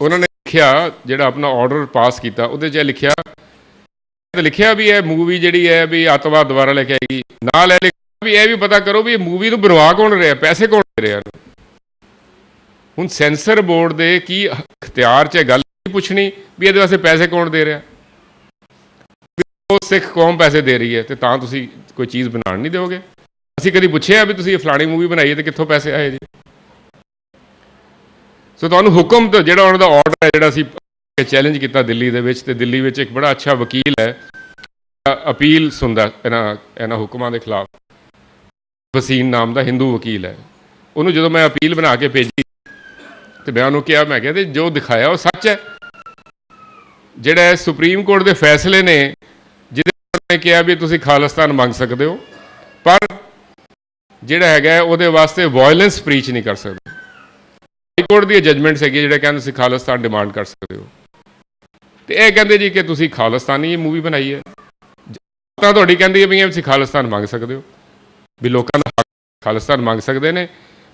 ਉਹਨਾਂ ਨੇ ਲਿਖਿਆ, ਜਿਹੜਾ ਆਪਣਾ ਆਰਡਰ ਪਾਸ ਕੀਤਾ, ਉਹਦੇ 'ਚ ਲਿਖਿਆ ਵੀ ਇਹ ਮੂਵੀ ਜਿਹੜੀ ਹੈ ਵੀ ਅੱਤਵਾਦ ਦੁਬਾਰਾ ਲੈ ਕੇ ਆਏਗੀ। ਨਾਲ ਇਹ ਲਿਖਿਆ ਵੀ ਇਹ ਵੀ ਪਤਾ ਕਰੋ ਵੀ ਇਹ ਮੂਵੀ ਨੂੰ ਬਣਵਾ ਕੌਣ ਰਿਹਾ, ਪੈਸੇ ਕੌਣ ਦੇ ਰਿਹਾ। ਹੁਣ ਸੈਂਸਰ ਬੋਰਡ ਦੇ ਕੀ ਅਖਤਿਆਰ 'ਚ ਗੱਲ ਪੁੱਛਣੀ ਵੀ ਇਹਦੇ ਵਾਸਤੇ ਪੈਸੇ ਕੌਣ ਦੇ ਰਿਹਾ। ਉਹ ਸਿੱਖ ਕੌਮ ਪੈਸੇ ਦੇ ਰਹੀ ਹੈ ਤੇ ਤਾਂ ਤੁਸੀਂ ਕੋਈ ਚੀਜ਼ ਬਣਾਉਣ ਨਹੀਂ ਦਿਓਗੇ। ਅਸੀਂ ਕਦੀ ਪੁੱਛਿਆ ਵੀ ਤੁਸੀਂ ਇਹ ਫਲਾਣੀ ਮੂਵੀ ਬਣਾਈ ਤੇ ਕਿੱਥੋਂ ਪੈਸੇ ਆਏ ਜੀ। ਸੋ ਤੁਹਾਨੂੰ ਹੁਕਮ ਤੋਂ ਜਿਹੜਾ ਉਹਨਾਂ ਦਾ ਆਰਡਰ ਹੈ, ਜਿਹੜਾ ਅਸੀਂ ਚੈਲੰਜ ਕੀਤਾ ਦਿੱਲੀ ਦੇ ਵਿੱਚ, ਤੇ ਦਿੱਲੀ ਵਿੱਚ ਇੱਕ ਬੜਾ ਅੱਛਾ ਵਕੀਲ ਹੈ, ਅਪੀਲ ਸੁਣਦਾ ਇਹਨਾਂ ਹੁਕਮਾਂ ਦੇ ਖਿਲਾਫ, ਵਸੀਨ ਨਾਮ ਦਾ ਹਿੰਦੂ ਵਕੀਲ ਹੈ। ਉਹਨੂੰ ਜਦੋਂ ਮੈਂ ਅਪੀਲ ਬਣਾ ਕੇ ਭੇਜੀ ਤੇ ਮੈਂ ਉਹਨੂੰ ਕਿਹਾ, ਮੈਂ ਕਿਹਾ ਤੇ ਜੋ ਦਿਖਾਇਆ ਉਹ ਸੱਚ ਹੈ। ਜਿਹੜਾ ਸੁਪਰੀਮ ਕੋਰਟ ਦੇ ਫੈਸਲੇ ਨੇ ਜਿਹਦੇ ਨੇ ਕਿਹਾ ਵੀ ਤੁਸੀਂ ਖਾਲਿਸਤਾਨ ਮੰਗ ਸਕਦੇ ਹੋ, ਪਰ ਜਿਹੜਾ ਹੈਗਾ ਉਹਦੇ ਵਾਸਤੇ ਵਾਇਲੈਂਸ ਪ੍ਰੀਚ ਨਹੀਂ ਕਰ ਸਕਦੇ। ਹਾਈ ਕੋਰਟ ਦੀ ਜਜਮੈਂਟਸ ਹੈਗੀ ਜਿਹੜੇ ਕਹਿੰਦੇ ਤੁਸੀਂ ਖਾਲਿਸਤਾਨ ਡਿਮਾਂਡ ਕਰ ਸਕਦੇ ਹੋ, ਤੇ ਇਹ ਕਹਿੰਦੇ ਜੀ ਕਿ ਤੁਸੀਂ ਖਾਲਿਸਤਾਨੀ ਮੂਵੀ ਬਣਾਈ ਹੈ। ਤਾਂ ਤੁਹਾਡੀ ਕਹਿੰਦੀ ਹੈ ਵੀ ਤੁਸੀਂ ਖਾਲਿਸਤਾਨ ਮੰਗ ਸਕਦੇ ਹੋ, ਵੀ ਲੋਕਾਂ ਦਾ ਹੱਕ ਖਾਲਿਸਤਾਨ ਮੰਗ ਸਕਦੇ ਨੇ,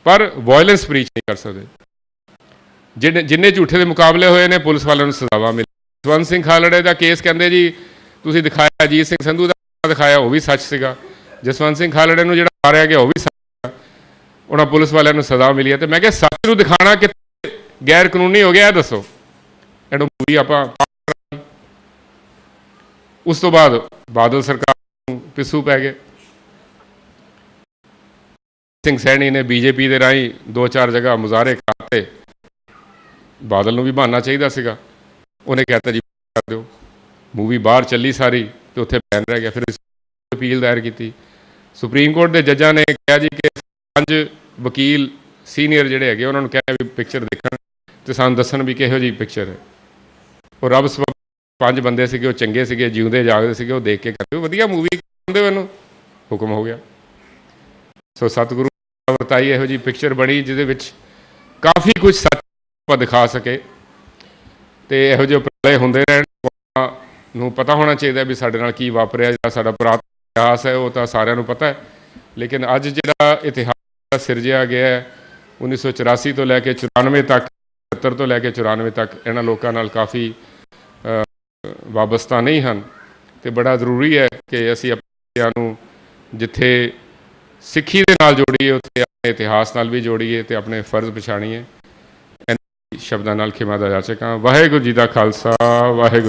ਪਰ ਵਾਇਲੈਂਸ ਪ੍ਰੀਚ ਨਹੀਂ ਕਰ ਸਕਦੇ। ਜਿੰਨੇ ਝੂਠੇ ਦੇ ਮੁਕਾਬਲੇ ਹੋਏ ਨੇ ਪੁਲਿਸ ਵਾਲਿਆਂ ਨੂੰ ਸਜ਼ਾਵਾਂ ਮਿਲੀ। ਜਸਵੰਤ ਸਿੰਘ ਖਾਲੜੇ ਦਾ ਕੇਸ ਕਹਿੰਦੇ ਜੀ ਤੁਸੀਂ ਦਿਖਾਇਆ, ਅਜੀਤ ਸਿੰਘ ਸੰਧੂ ਦਾ ਦਿਖਾਇਆ, ਉਹ ਵੀ ਸੱਚ ਸੀਗਾ। ਜਸਵੰਤ ਸਿੰਘ ਖਾਲੜੇ ਨੂੰ ਜਿਹੜਾ ਮਾਰਿਆ ਗਿਆ ਉਹ ਵੀ ਸੱਚ ਸੀਗਾ, ਉਹਨਾਂ ਪੁਲਿਸ ਵਾਲਿਆਂ ਨੂੰ ਸਜ਼ਾ ਮਿਲੀ ਹੈ। ਤੇ ਮੈਂ ਕਿਹਾ ਸੱਚ ਨੂੰ ਦਿਖਾਣਾ ਕਿ ਗੈਰ ਕਾਨੂੰਨੀ ਹੋ ਗਿਆ, ਇਹ ਦੱਸੋ। ਇਹਨੂੰ ਮੂਵੀ ਆਪਾਂ ਉਸ ਤੋਂ ਬਾਅਦ ਬਾਦਲ ਸਰਕਾਰ ਨੂੰ ਪਿੱਸੂ ਪੈ ਗਏ। ਸਿੰਘ ਸੈਣੀ ਨੇ ਬੀਜੇਪੀ ਦੇ ਰਾਹੀਂ 2-4 ਜਗ੍ਹਾ ਮੁਜ਼ਾਹਰੇ ਕਰਾਤੇ। ਬਾਦਲ ਨੂੰ ਵੀ ਬਹਾਨਾ ਚਾਹੀਦਾ ਸੀਗਾ, ਉਹਨੇ ਕਹਿਤਾ ਜੀ ਕਰ ਦਿਓ। ਮੂਵੀ ਬਾਹਰ ਚੱਲੀ ਸਾਰੀ ਤੇ ਉੱਥੇ ਬੈਨ ਰਹਿ ਗਿਆ। ਫਿਰ ਅਪੀਲ ਦਾਇਰ ਕੀਤੀ। ਸੁਪਰੀਮ ਕੋਰਟ ਦੇ ਜੱਜਾਂ ਨੇ ਕਿਹਾ ਜੀ ਕਿ 5 ਵਕੀਲ ਸੀਨੀਅਰ ਜਿਹੜੇ ਹੈਗੇ ਉਹਨਾਂ ਨੂੰ ਕਹਿਆ ਵੀ ਪਿਕਚਰ ਦੇਖਣ ਤੇ ਸਾਨੂੰ ਦੱਸਣ ਵੀ ਕਿਹੋ ਜਿਹੀ ਪਿਕਚਰ ਹੈ। ਉਹ ਰੱਬ ਸਬਬ 5 ਬੰਦੇ ਸੀਗੇ, ਉਹ ਚੰਗੇ ਸੀਗੇ, ਜਿਉਂਦੇ ਜਾਗਦੇ ਸੀਗੇ, ਉਹ ਦੇਖ ਕੇ ਕਹਿੰਦੇ ਵਧੀਆ ਮੂਵੀ ਕਹਿੰਦੇ ਮੈਨੂੰ ਹੁਕਮ ਹੋ ਗਿਆ। ਸੋ ਸਤਿਗੁਰੂ ਵਰਤਾਈ ਇਹੋ ਜਿਹੀ ਪਿਕਚਰ ਬਣੀ ਜਿਹਦੇ ਵਿੱਚ ਕਾਫੀ ਕੁਝ ਸੱਚ ਆਪਾਂ ਦਿਖਾ ਸਕੇ। ਤੇ ਇਹੋ ਜਿਹੇ ਉਪਰਾਲੇ ਹੁੰਦੇ ਰਹਿਣ। ਨੂੰ ਪਤਾ ਹੋਣਾ ਚਾਹੀਦਾ ਵੀ ਸਾਡੇ ਨਾਲ ਕੀ ਵਾਪਰਿਆ। ਜਿਹੜਾ ਸਾਡਾ ਪੁਰਾਤਨ ਇਤਿਹਾਸ ਹੈ ਉਹ ਤਾਂ ਸਾਰਿਆਂ ਨੂੰ ਪਤਾ ਹੈ, ਲੇਕਿਨ ਅੱਜ ਜਿਹੜਾ ਇਤਿਹਾਸ ਸਿਰਜਿਆ ਗਿਆ ਹੈ 1984 ਤੋਂ ਲੈ ਕੇ 94 ਤੱਕ, 70 ਤੋਂ ਲੈ ਕੇ 94 ਤੱਕ, ਇਹਨਾਂ ਲੋਕਾਂ ਨਾਲ ਕਾਫੀ ਵਾਬਸਤਾ ਨਹੀਂ ਹਨ। ਤੇ ਬੜਾ ਜ਼ਰੂਰੀ ਹੈ ਕਿ ਅਸੀਂ ਆਪਣੇ ਨੂੰ ਜਿੱਥੇ ਸਿੱਖੀ ਦੇ ਨਾਲ ਜੋੜੀਏ ਉੱਥੇ ਆਪਣੇ ਇਤਿਹਾਸ ਨਾਲ ਵੀ ਜੋੜੀਏ ਤੇ ਆਪਣੇ ਫਰਜ਼ ਪਛਾਣੀਏ। ਸ਼ਬਦਾਂ ਨਾਲ ਖਿਮਾ ਦਾ ਜਾਚਕਾਂ। ਵਾਹਿਗੁਰੂ ਜੀ ਦਾ ਖਾਲਸਾ, ਵਾਹਿਗੁਰੂ।